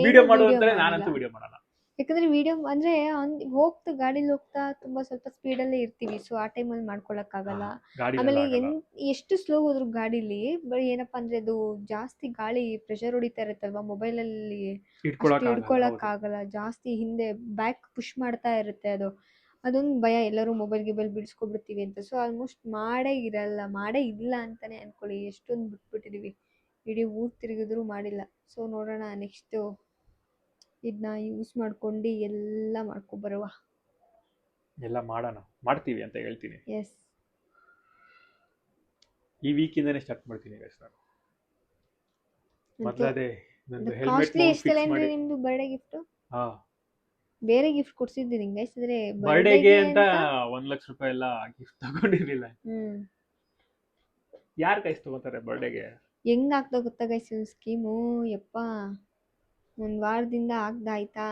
ವಿಡಿಯೋ ಮಾಡೋದಂದ್ರೆ ನಾನಂತೂ ವಿಡಿಯೋ ಮಾಡಲ್ಲ, ಯಾಕಂದ್ರೆ ವಿಡಿಯೋ ಅಂದ್ರೆ ಗಾಡಿಲಿ ಹೋಗ್ತಾ ಸ್ವಲ್ಪ ಸ್ಪೀಡಲ್ಲೇ ಇರ್ತೀವಿ. ಸೊ ಆ ಟೈಮಲ್ಲಿ ಮಾಡ್ಕೊಳಕ್ಕಾಗಲ್ಲ. ಆಮೇಲೆ ಎಷ್ಟು ಸ್ಲೋ ಹೋದ್ರು ಗಾಡಿಲಿ ಏನಪ್ಪಾ ಅಂದ್ರೆ ಅದು ಜಾಸ್ತಿ ಗಾಳಿ ಪ್ರೆಷರ್ ಹೊಡಿತಾ ಇರುತ್ತಲ್ವಾ, ಮೊಬೈಲಲ್ಲಿ ಹಿಡ್ಕೊಳಕ್ಕಾಗಲ್ಲ. ಜಾಸ್ತಿ ಹಿಂದೆ ಬ್ಯಾಕ್ ಪುಷ್ ಮಾಡ್ತಾ ಇರುತ್ತೆ. ಅದೊಂದು ಭಯ, ಎಲ್ಲರೂ ಮೊಬೈಲ್ ಬಿಡಿಸ್ಕೊಬಿಡ್ತೀವಿ ಅಂತ. ಸೊ ಆಲ್ಮೋಸ್ಟ್ ಮಾಡೇ ಇಲ್ಲ ಅಂತಾನೆ ಅನ್ಕೊಳ್ಳಿ. ಎಷ್ಟೊಂದು ಬಿಟ್ಬಿಟ್ಟಿದೀವಿ, ಇಡೀ ಊರ್ ತಿರುಗಿದ್ರು ಮಾಡಿಲ್ಲ. ಸೊ ನೋಡೋಣ ನೆಕ್ಸ್ಟ್ ಇದನ್ನ ಯೂಸ್ ಮಾಡ್ಕೊಂಡು ಎಲ್ಲ ಮಾಡ್ಕೊಬರುವ. ಎಲ್ಲ ಮಾಡ್ತೀವಿ ಅಂತ ಹೇಳ್ತೀನಿ. ಎಸ್, ಈ ವೀಕ್ ಇಂದಾನೆ ಸ್ಟಾರ್ಟ್ ಮಾಡ್ತೀನಿ ಗೈಸ್ ನಾನು. ಮೊದಲೇ ನಂದು ಹೆಲ್ಮೆಟ್ ಕಾಸ್ಟ್ಲಿ ಎಷ್ಟೆಲ್ಲ ಅಂದ್ರೆ ನಿಮ್ದು ಬರ್ಡೇ ಗಿಫ್ಟ್. ಬೇರೆ ಗಿಫ್ಟ್ ಕೊಡ್ಸಿದ್ದೀನಿ ಗೈಸ್, ಅಂದ್ರೆ ಬರ್ಡೇಗೆ ಅಂತ 1 ಲಕ್ಷ ರೂಪಾಯಿ ಎಲ್ಲ ಗಿಫ್ಟ್ ತಗೊಂಡಿರಲಿಲ್ಲ. ಯಾರು ಗೈಸ್ ತಗೋತಾರೆ ಬರ್ಡೇಗೆ? ಹೆಂಗ್ ಆಗ್ತಾ ಗೊತ್ತಾ ಗೈಸ್ ಸ್ಕೀಮು? ಯಪ್ಪ, ಒಂದ್ ವಾರದಿಂದ ಆಗ್ದಾಯ್ತಾ,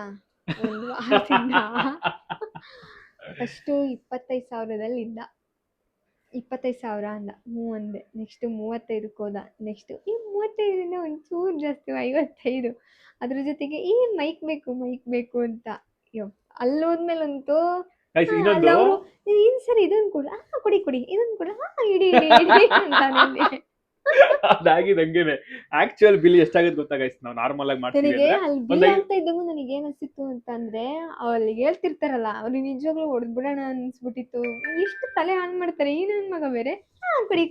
ಒಂದ್ ವಾರದಿಂದ ಫಸ್ಟು 25,000 ಇದ್ದ. 25,000 ಅಂದ, ಅಂದೆ. ನೆಕ್ಸ್ಟ್ 35ಕ್ಕೆ ಹೋದ. ನೆಕ್ಸ್ಟ್ ಈ 35ರಿಂದ ಒಂಚೂರು ಜಾಸ್ತಿ 55. ಅದ್ರ ಜೊತೆಗೆ ಈ ಮೈಕ್ ಬೇಕು ಅಂತ. ಅಲ್ಲೋದ್ಮೇಲಂತೂ ಏನ್ ಸರ್ ಇದೊಂದು ಕೊಡು, ಕೊಡಿ ಇದೊಂದು ಕೊಡು, ಇಡಿ ಅಂತಾನೆ. ಅದಾಗಿದಂಗೆನೆ ಆಕ್ಚುಯಲ್ ಬಿಲ್ ಎಷ್ಟಾಗುತ್ತೆ ಗೊತ್ತಾ ಗೈಸ್? ನಾವು ನಾರ್ಮಲ್ ಆಗಿ ಮಾಡ್ತೀವಿ ನನಗೆ ಅಲ್ಲಿ ಬಿಲ್ ಅಂತ ಇದ್ದಂಗೂ ನನಗೆ ಏನ್ ಅನ್ಸಿತ್ತು ಅಂತಂದ್ರೆ, ಅಲ್ಲಿ ಹೇಳ್ತಿರ್ತಾರಲ್ಲ ಅವ್ರಿಗೆ ನಿಜವಾಗ್ಲೂ ಹೊಡೆದ್ಬಿಡೋಣ ಅನ್ಸ್ಬಿಟ್ಟಿತ್ತು. ಎಷ್ಟು ತಲೆ ಆನ್ ಮಾಡ್ತಾರೆ ಈ ನನ್ ಮಗ ಬೇರೆ. ಕೊಡಿ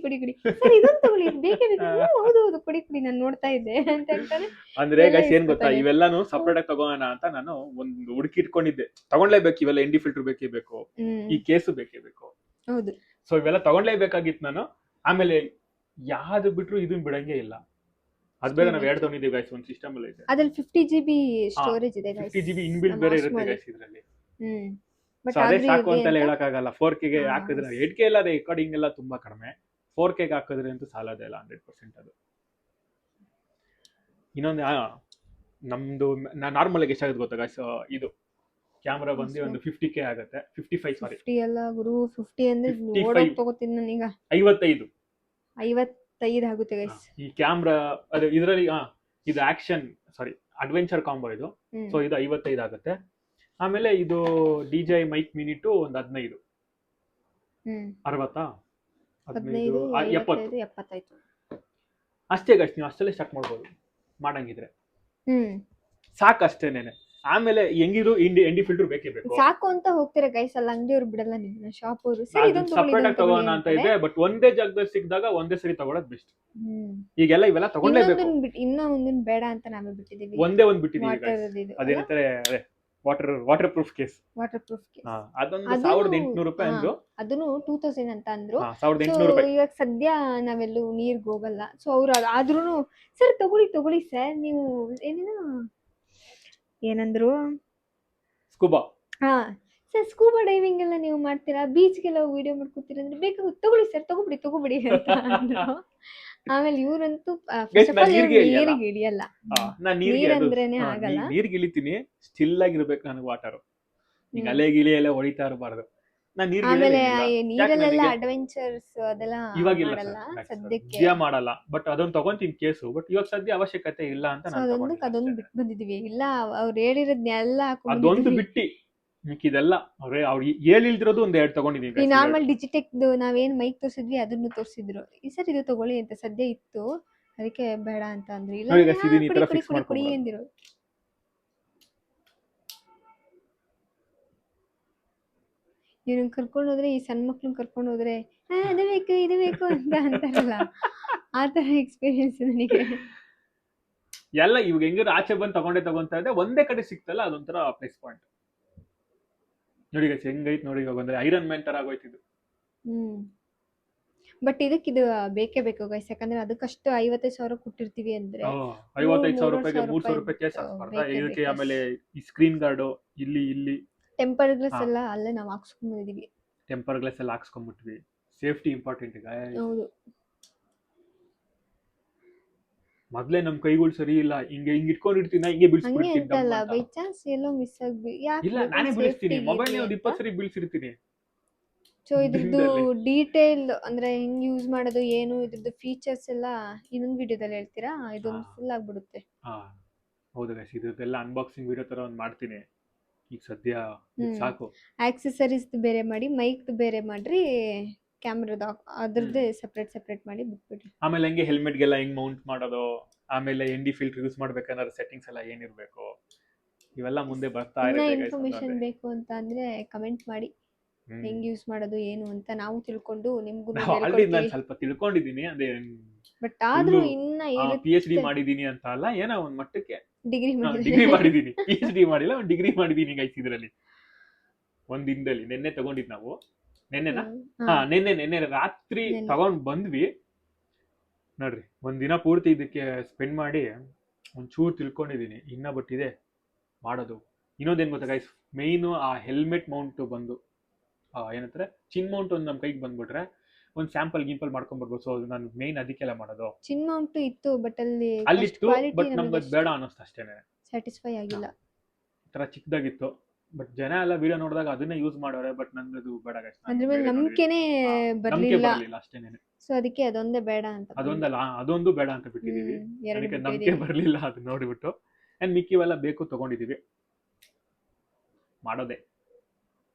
ಸರ್ ಇದೊಂದು ತಗೊಳ್ಳಿ, ಬೇಕೇ ಬೇಕು. ಹೌದು ಕೊಡಿ ನಾನು ನೋಡ್ತಾ ಇದ್ದೆ ಅಂತ ಹೇಳ್ತಾರೆ. ಅಂದ್ರೆ ಗೈಸ್ ಏನ್ ಗೊತ್ತಾ, ಇವೆಲ್ಲಾನು ಸಪರೇಟ್ ಆಗಿ ತಗೋಣ ಅಂತ ನಾನು ಒಂದು ಹುಡುಕಿ ಇಟ್ಕೊಂಡಿದ್ದೆ. ತಗೊಂಡ್ಲೇಬೇಕು ಇವೆಲ್ಲ, ND ಫಿಲ್ಟರ್ ಬೇಕೇ ಬೇಕು, ಈ ಕೇಸು ಬೇಕೇ ಬೇಕು. ಹೌದು, ಸೊ ಇವೆಲ್ಲ ತಗೊಂಡ್ಲೇಬೇಕಾಗಿತ್ತು ನಾನು. ಆಮೇಲೆ ಯಾವ್ದು ಬಿಟ್ರು ಇದನ್ ಬಿಡಂಗೆ ಇಲ್ಲ. ಅದ್ ಬೇರೆ ನಾವು 2 ತಗೊಂಡಿದ್ದೀವಿ ಗೈಸ್, ಒಂದು ಸಿಸ್ಟಮ್ ಅಲ್ಲಿ ಇದೆ. ಅದ್ರಲ್ಲಿ 50 GB ಸ್ಟೋರೇಜ್ ಇದೆ ಗೈಸ್. 50 GB ಇನ್ಬಿಲ್ಟ್ ಬೇರೆ ಇರುತ್ತೆ ಗೈಸ್ ಇದರಲ್ಲಿ. ಬಟ್ ಅದೇ ಸಾಕು ಅಂತ ಹೇಳಕ್ಕಾಗಲ್ಲ. 4K ಗೆ ಹಾಕಿದ್ರೆ 8K ಎಲ್ಲ ರೆಕಾರ್ಡಿಂಗ್ ಎಲ್ಲ ತುಂಬಾ ಕಡಿಮೆ. 4K ಗೆ ಹಾಕಿದ್ರೆ ಅಂತೂ ಸಾಲದೇ ಇಲ್ಲ 100%. ಅದು ಇನ್ನೊಂದು ನಮ್ದು ನಾರ್ಮಲ್ ಆಗಿ ಎಷ್ಟಾಗುತ್ತೆ ಗೊತ್ತಾ ಗೈಸ್? ಇದು ಕ್ಯಾಮ್ರಾ ಬಂದು ಒಂದು 50K ಆಗುತ್ತೆ. 55 ಸಾರಿ 50 ಅಲ್ಲ ಗುರು, 50 ಅಂದ್ರೆ ನೋಡೋಕೆ ತಗೋತೀನಿ ನಾನೀಗ. 55 ಆಗುತ್ತೆ ಗೈಸ್ ಈ ಕ್ಯಾಮ್ರಾ. ಅದು ಇದರಲ್ಲಿ ಇದು ಆಕ್ಷನ್ ಅಡ್ವೆಂಚರ್ ಕಾಂಬೋ ಇದು. ಸೊ ಇದು 55 ಆಗುತ್ತೆ. ಆಮೇಲೆ ಇದು DJI ಮೈಕ್ ಮಿನಿ 2 ಒಂದು 15. 60 15 75 ಅಷ್ಟೇ ಗೈಸ್. ನೀವು ಅಷ್ಟಲ್ಲೇ ಸ್ಟಾರ್ಟ್ ಮಾಡ್ಬೋದು ಮಾಡಂಗಿದ್ರೆ, ಸಾಕಷ್ಟೇನೆ. ಆಮೇಲೆ ಹೆಂಗಿದ್ರು ND ಫಿಲ್ಟರ್ ಬೇಕೇ ಬೇಕು. ಸಾಕು ಅಂತ ಹೋಗ್ತೀರಾ ಗೈಸ್, ಅಲ್ಲ ಅಂಗಡಿಯವರು ಬಿಡಲ್ಲ ನಿಮ್ಮನ್ನ, ಶಾಪ್ ಅವರು ಸಪರೇಟ್ ಆಗಿ ತಗೋಣ ಅಂತ ಇದೆ. ಬಟ್ ಒಂದೇ ಜಾಗದಲ್ಲಿ ಸಿಕ್ಕಿದಾಗ ಒಂದೇ ಸರಿ ತಗೊಳ್ಳೋದು ಬೆಸ್ಟ್. ಈಗೆಲ್ಲ ಇವೆಲ್ಲ ತಗೊಂಡ್ಲೇಬೇಕು. ಇನ್ನೂ ಒಂದನ್ನ ಬೇಡ ಅಂತ ನಾವೇ ಬಿಟ್ಟಿದೀವಿ. ಒಂದೇ ಒಂದು ಬಿಟ್ಟಿದೀವಿ, ಅದೇನಂತಾರೆ ವಾಟರ್ ಪ್ರೂಫ್ ಕೇಸ್. ಅದೊಂದು 1800 ರೂಪಾಯಿ ಅಂದ್ರು. ಅದನ್ನು 2000 ಅಂತ ಅಂದ್ರು. 1800 ರೂಪಾಯಿ. ಇವಾಗ ಸದ್ಯ ನಾವೆಲ್ಲೂ ನೀರ್ಗೆ ಹೋಗಲ್ಲ. ಸೊ ಅವ್ರು ಆದ್ರೂ ಸರ್ ತಗೊಳ್ಳಿ ಸರ್, ನೀವು ಏನಂದ್ರು ಸ್ಕೂಬಾ. ಸರ್ ಸ್ಕೂಬಾ ಡೈವಿಂಗ್ ಎಲ್ಲ ನೀವು ಮಾಡ್ತೀರಾ, ಬೀಚ್ಗೆಲ್ಲ ವಿಡಿಯೋ ಮಾಡ್ಕೊತೀರಾ ಅಂದ್ರೆ ಬೇಕಾಗುತ್ತೆ, ತಗೊಳ್ಳಿ ಸರ್, ತಗೊಬಿಡಿ ಅಂತ ಅಂದ್ರು. ಆಮೇಲೆ ಇವ್ರಂತೂ ನೀರಿಗೆ ಇಳಿಯಲ್ಲ. ನೀರಂದ್ರೇನೆ ಆಗಲ್ಲ. ನೀರ್ಗೆ ಇಳಿತೀನಿ, ಸ್ಟಿಲ್ ಆಗಿರ್ಬೇಕು ನನಗೆ ವಾಟರ್. ಈಗ ಅಲೆ ಗಿಳಿ ಎಲ್ಲ ಹೊಡಿತಾ ಇರಬಾರ್ದು. ನಾನು ನೀರಿಗೆ ಆಮೇಲೆ ಇಳಿಯಲ್ಲ. ಯಾಕೆ ನೀರಲ್ಲೆಲ್ಲ ನನಗೆ ಅಡ್ವೆಂಚರ್ಸ್ ಅದೆಲ್ಲ ಇವಾಗಿಲ್ಲ ಮಾಡಲ್ಲ ಸರ್, ಸದ್ಯಕ್ಕೆ. ಸದ್ಯ ಮಾಡಲ್ಲ. ಬಟ್ ಅದೊಂದು ತಗೊಂತೀನಿ ಕೇಸು. ಬಟ್ ಇವಾಗ ಸದ್ಯ ಅವಶ್ಯಕತೆ ಇಲ್ಲ ಅಂತ ಸೊ ನಾನು ಅದೊಂದಕ್ಕೆ ತಗೊಂಡಿಲ್ಲ ಅದೊಂದು ಅಷ್ಟೇ. ಬಿಟ್ಟು ಬಂದಿದೀವಿ. ಇಲ್ಲ ಅವ್ರು ಹೇಳಿರೋದ್ನೆಲ್ಲ ಅದೊಂದು ಹಾಕೊಂಡ್ಬಂದಿದೀವಿ. ಬಿಟ್ಟು ಮಿಕ್ಕಿದೆಲ್ಲ ಅವ್ರು ಹೇಳಿಲ್ದಿರೋದು ಒಂದ್ 2 ತಗೊಂಡಿದ್ದೀನಿ ಈ ಗೈಸ್. ನಾರ್ಮಲ್ ಡಿಜಿಟೆಕ್ದು ನಾವೇನ್ ಮೈಕ್ ತೋರಿಸಿದ್ವಿ ಅದನ್ನು ತೋರಿಸಿದ್ರು. ಈ ಸರಿ ಇದು ತಗೊಳ್ಳಿ ಅಂತ ಸದ್ಯ ಇತ್ತು, ಅದಕ್ಕೆ ಬೇಡ ಅಂತ ಅಂದ್ರು. ಇಲ್ಲ ನೋಡಿ ಗೈಸ್, ಇದನ್ನ ಈ ಕುಡಿ ತರ ಕುಡಿ ಫಿಕ್ಸ್ ಕುಡಿ ಕುಡಿ ಮಾಡ್ಕೊಂಡ್ಬಿಡೋದು. ಅಂದಿರು. ಇವ್ರನ್ನ ಕರ್ಕೊಂಡು ಹೋದ್ರೆ, ಈ ಸಣ್ಣ ಮಕ್ಳನ್ನ ಕರ್ಕೊಂಡು ಹೋದ್ರೆ ಅದು ಬೇಕು ಇದು ಬೇಕು ಅಂತ ಅಂತಾರಲ್ಲ, ಆ ತರ ಎಕ್ಸ್ಪೀರಿಯನ್ಸ್ ನನಗೆ. ಎಲ್ಲ ಇವಾಗ ಹೆಂಗಾರು ಆಚೆ ಬಂದು ತಗೊಂತಾ ಇದ್ದೆ, ಒಂದೇ ಕಡೆ ಸಿಕ್ತಲ್ಲ, ಅದೊಂಥರ ಪ್ಲಸ್ ಪಾಯಿಂಟ್. ನೋಡಿ ಗೈಸ್ ಹೆಂಗೈತ್ ನೋಡಿ. ಇವಾಗ ಬಂದ್ರೆ ಐರನ್ ಮ್ಯಾನ್ ತರ ಆಗೋಯ್ತು ಇದು. ಬಟ್ ಇದಕ್ಕಿದು ಬೇಕೇ ಬೇಕು ಗೈಸ್, ಯಾಕಂದ್ರೆ ಅದಕ್ಕಷ್ಟು 55,000 ಕೊಟ್ಟಿರ್ತೀವಿ ಅಂದ್ರೆ 55,000 ರೂಪಾಯಿಗೆ 300 ರೂಪಾಯಿ ಕೇಸ್ ಹಾಕ್ಬಾರ್ದಾ ಬೇಕೇ ಇದಕ್ಕೆ? ಬೇಕು. ಆಮೇಲೆ ಈ ಸ್ಕ್ರೀನ್ ಗಾರ್ಡು ಇಲ್ಲಿ ಟೆಂಪರ್ ಗ್ಲಾಸ್ ಹಾ. ಎಲ್ಲ ಅಲ್ಲೇ ನಾವು ಹಾಕ್ಸ್ಕೊಂಡ್ಬಂದಿದೀವಿ. ಟೆಂಪರ್ ಗ್ಲಾಸ್ ಎಲ್ಲ ಹಾಕ್ಸ್ಕೊಂಡ್ಬಿಟ್ವಿ. ಸೇಫ್ಟಿ ಇಂಪಾರ್ಟೆಂಟ್ ಈಗ. ಹೌದು. ಮೊದ್ಲೇ ನಮ್ ಕೈಗಳು ಸರಿ ಇಲ್ಲ, ಹಿಂಗೆ ಇಟ್ಕೊಂಡಿರ್ತೀನಿ, ಹಿಂಗೆ ಹಂಗೆ ಬೀಳ್ಸ್ಬಿಡ್ತೀನಿ ಅಂತಲ್ಲ, ಡಮ್ ಬೈ ಅಂತ. ಚಾನ್ಸ್ ಎಲ್ಲೋ ಮಿಸ್ ಆಗ್ಬಿ ಇಲ್ಲ, ನಾನೇ ಬೀಳಿಸ್ತೀನಿ. ಮೊಬೈಲ್ ಒಂದ್ 20 ಸರಿ ಬೀಳ್ಸಿರ್ತೀನಿ. ಸೊ ಇದ್ರದ್ದು ದಿನದಲ್ಲಿ. ಡೀಟೇಲ್ ಅಂದ್ರೆ ಹೆಂಗ್ ಯೂಸ್ ಮಾಡೋದು ಏನು, ಇದ್ರದ್ದು ಫೀಚರ್ಸ್ ಎಲ್ಲ ಇನ್ನೊಂದು ವಿಡಿಯೋದಲ್ಲಿ ಹೇಳ್ತೀರಾ? ಇದೊಂದು ಫುಲ್ ಆಗ್ಬಿಡುತ್ತೆ. ಹಾ ಹೌದು ಗೈಸ್, ಇದೆಲ್ಲ ಅನ್ಬಾಕ್ಸಿಂಗ್ ವಿಡಿಯೋ ತರ ಒಂದ್ ಮಾಡ್ತೀನಿ. ಈಗ ಸದ್ಯ ಇದ್ ಸಾಕು. ಆಕ್ಸೆಸರೀಸ್ ಬೇರೆ ಮಾಡಿ, ಮೈಕ್ ಬೇರೆ ಮಾಡ್ರಿ, ಕ್ಯಾಮ್ರಾದ ಅದ್ರದ್ದೇ ಸೆಪರೇಟ್ ಮಾಡಿ ಬಿಟ್ಬಿಡ್ರಿ. ಆಮೇಲೆ ಹಂಗೆ ಹೆಲ್ಮೆಟ್ಗೆಲ್ಲ ಹೆಂಗ್ ಮೌಂಟ್ ಮಾಡೋದು, ಆಮೇಲೆ ND ಫಿಲ್ಟರ್ ಯೂಸ್ ಮಾಡ್ಬೇಕಾದ್ರೆ ಸೆಟ್ಟಿಂಗ್ಸ್ ಎಲ್ಲ ಏನಿರ್ಬೇಕು, ಇವೆಲ್ಲ ಮುಂದೆ ಬರ್ತಾ ಇನ್ನ ಇರುತ್ತೆ ಗೈಸ್. ಇನ್ಫಾರ್ಮೇಶನ್ ಬೇಕು ಅಂತ ಅಂದ್ರೆ ಕಮೆಂಟ್ ಮಾಡಿ, ಹೆಂಗ್ ಯೂಸ್ ಮಾಡೋದು ಏನು ಅಂತ ನಾವು ತಿಳ್ಕೊಂಡು ನಿಮ್ಗೂ ಆಲ್ರೆಡಿ ನಾನು ಸ್ವಲ್ಪ ತಿಳ್ಕೊಂಡಿದ್ದೀನಿ. ಅದೇ ಬಟ್ ಆದ್ರೂ ಇನ್ನ PhD ಮಾಡಿದೀನಿ ಅಂತ ಅಲ್ಲ, ಏನೋ ಒಂದ್ ಮಟ್ಟಕ್ಕೆ ಡಿಗ್ರಿ ಮಾಡಿದೀನಿ. PhD ಮಾಡಿಲ್ಲ, ಒಂದ್ ಡಿಗ್ರಿ ಮಾಡಿದೀನಿ ಗೈಸ್ ಇದ್ರಲ್ಲಿ. ಒಂದ್ ದಿನದಲ್ಲಿ ನೆನ್ನೆ ತಗೊಂಡಿದ್ ನಾವು. ನೆನ್ನೆನಾ? ನೆನ್ನೆ ರಾತ್ರಿ ತಗೊಂಡ್ ಬಂದ್ವಿ ನೋಡ್ರಿ. ಒಂದ್ ದಿನ ಪೂರ್ತಿ ಇದಕ್ಕೆ ಸ್ಪೆಂಡ್ ಮಾಡಿ ಒಂಚೂರು ತಿಳ್ಕೊಂಡಿದೀನಿ ಇನ್ನ. ಬಟ್ ಇದೆ ಮಾಡೋದು. ಇನ್ನೊಂದೇನ್ ಗೊತ್ತಾ ಗೈಸ್, ಮೇಯ್ನು ಆ ಹೆಲ್ಮೆಟ್ ಮೌಂಟ್ ಬಂದು ಏನಂತಾರೆ, ಚಿನ್ ಮೌಂಟ್ ಒಂದು ನಮ್ ಕೈಗೆ ಬಂದ್ಬಿಟ್ರೆ ಒಂದ್ ಸ್ಯಾಂಪಲ್ ಗಿಂಪಲ್ ಮಾಡ್ಕೊಂಡ್ಬರ್ಬೋದು. ಸೊ ನಾನು ಮೇಯ್ನ್ ಅದಕ್ಕೆಲ್ಲ ಮಾಡೋದು. ಚಿನ್ ಮೌಂಟ್ ಇತ್ತು, ಬಟ್ ಅಲ್ಲಿತ್ತು, ಬಟ್ ನಮ್ಗೆ ಬೇಡ ಅನ್ನಿಸ್ತು ಅಷ್ಟೇನೆ. ಸ್ಯಾಟಿಸ್ಫೈ ಆಗಿಲ್ಲ. ತರ ಚಿಕ್ಕದಾಗಿತ್ತು. ಬಟ್ ಜನ ಎಲ್ಲ ವಿಡಿಯೋ ನೋಡಿದಾಗ ಅದನ್ನೇ ಯೂಸ್ ಮಾಡೋರೆ. ಬಟ್ ನಂಗದು ಬೇಡ ಗೈಸ್. ಅದ್ರ ಮೇಲೆ ನಂಬಿಕೆನೇ ನಂಬಿಕೆ ಬರ್ಲಿಲ್ಲ. ಬರಲಿಲ್ಲ ಅಷ್ಟೇನೆ. ಸೊ ಅದಕ್ಕೆ ಅದೊಂದೇ ಬೇಡ ಅಂತ ಅದೊಂದಲ್ಲ, ಅದೊಂದು ಬೇಡ ಅಂತ ಬಿಟ್ಟಿದೀವಿ. ಅದಕ್ಕೆ ನಂಬಿಕೆ ಬರಲಿಲ್ಲ ಅದು ನೋಡಿಬಿಟ್ಟು. ಅಂಡ್ ಮಿಕ್ಕಿವೆಲ್ಲ ಬೇಕು ತಗೊಂಡಿದೀವಿ. ಮಾಡೋದೆ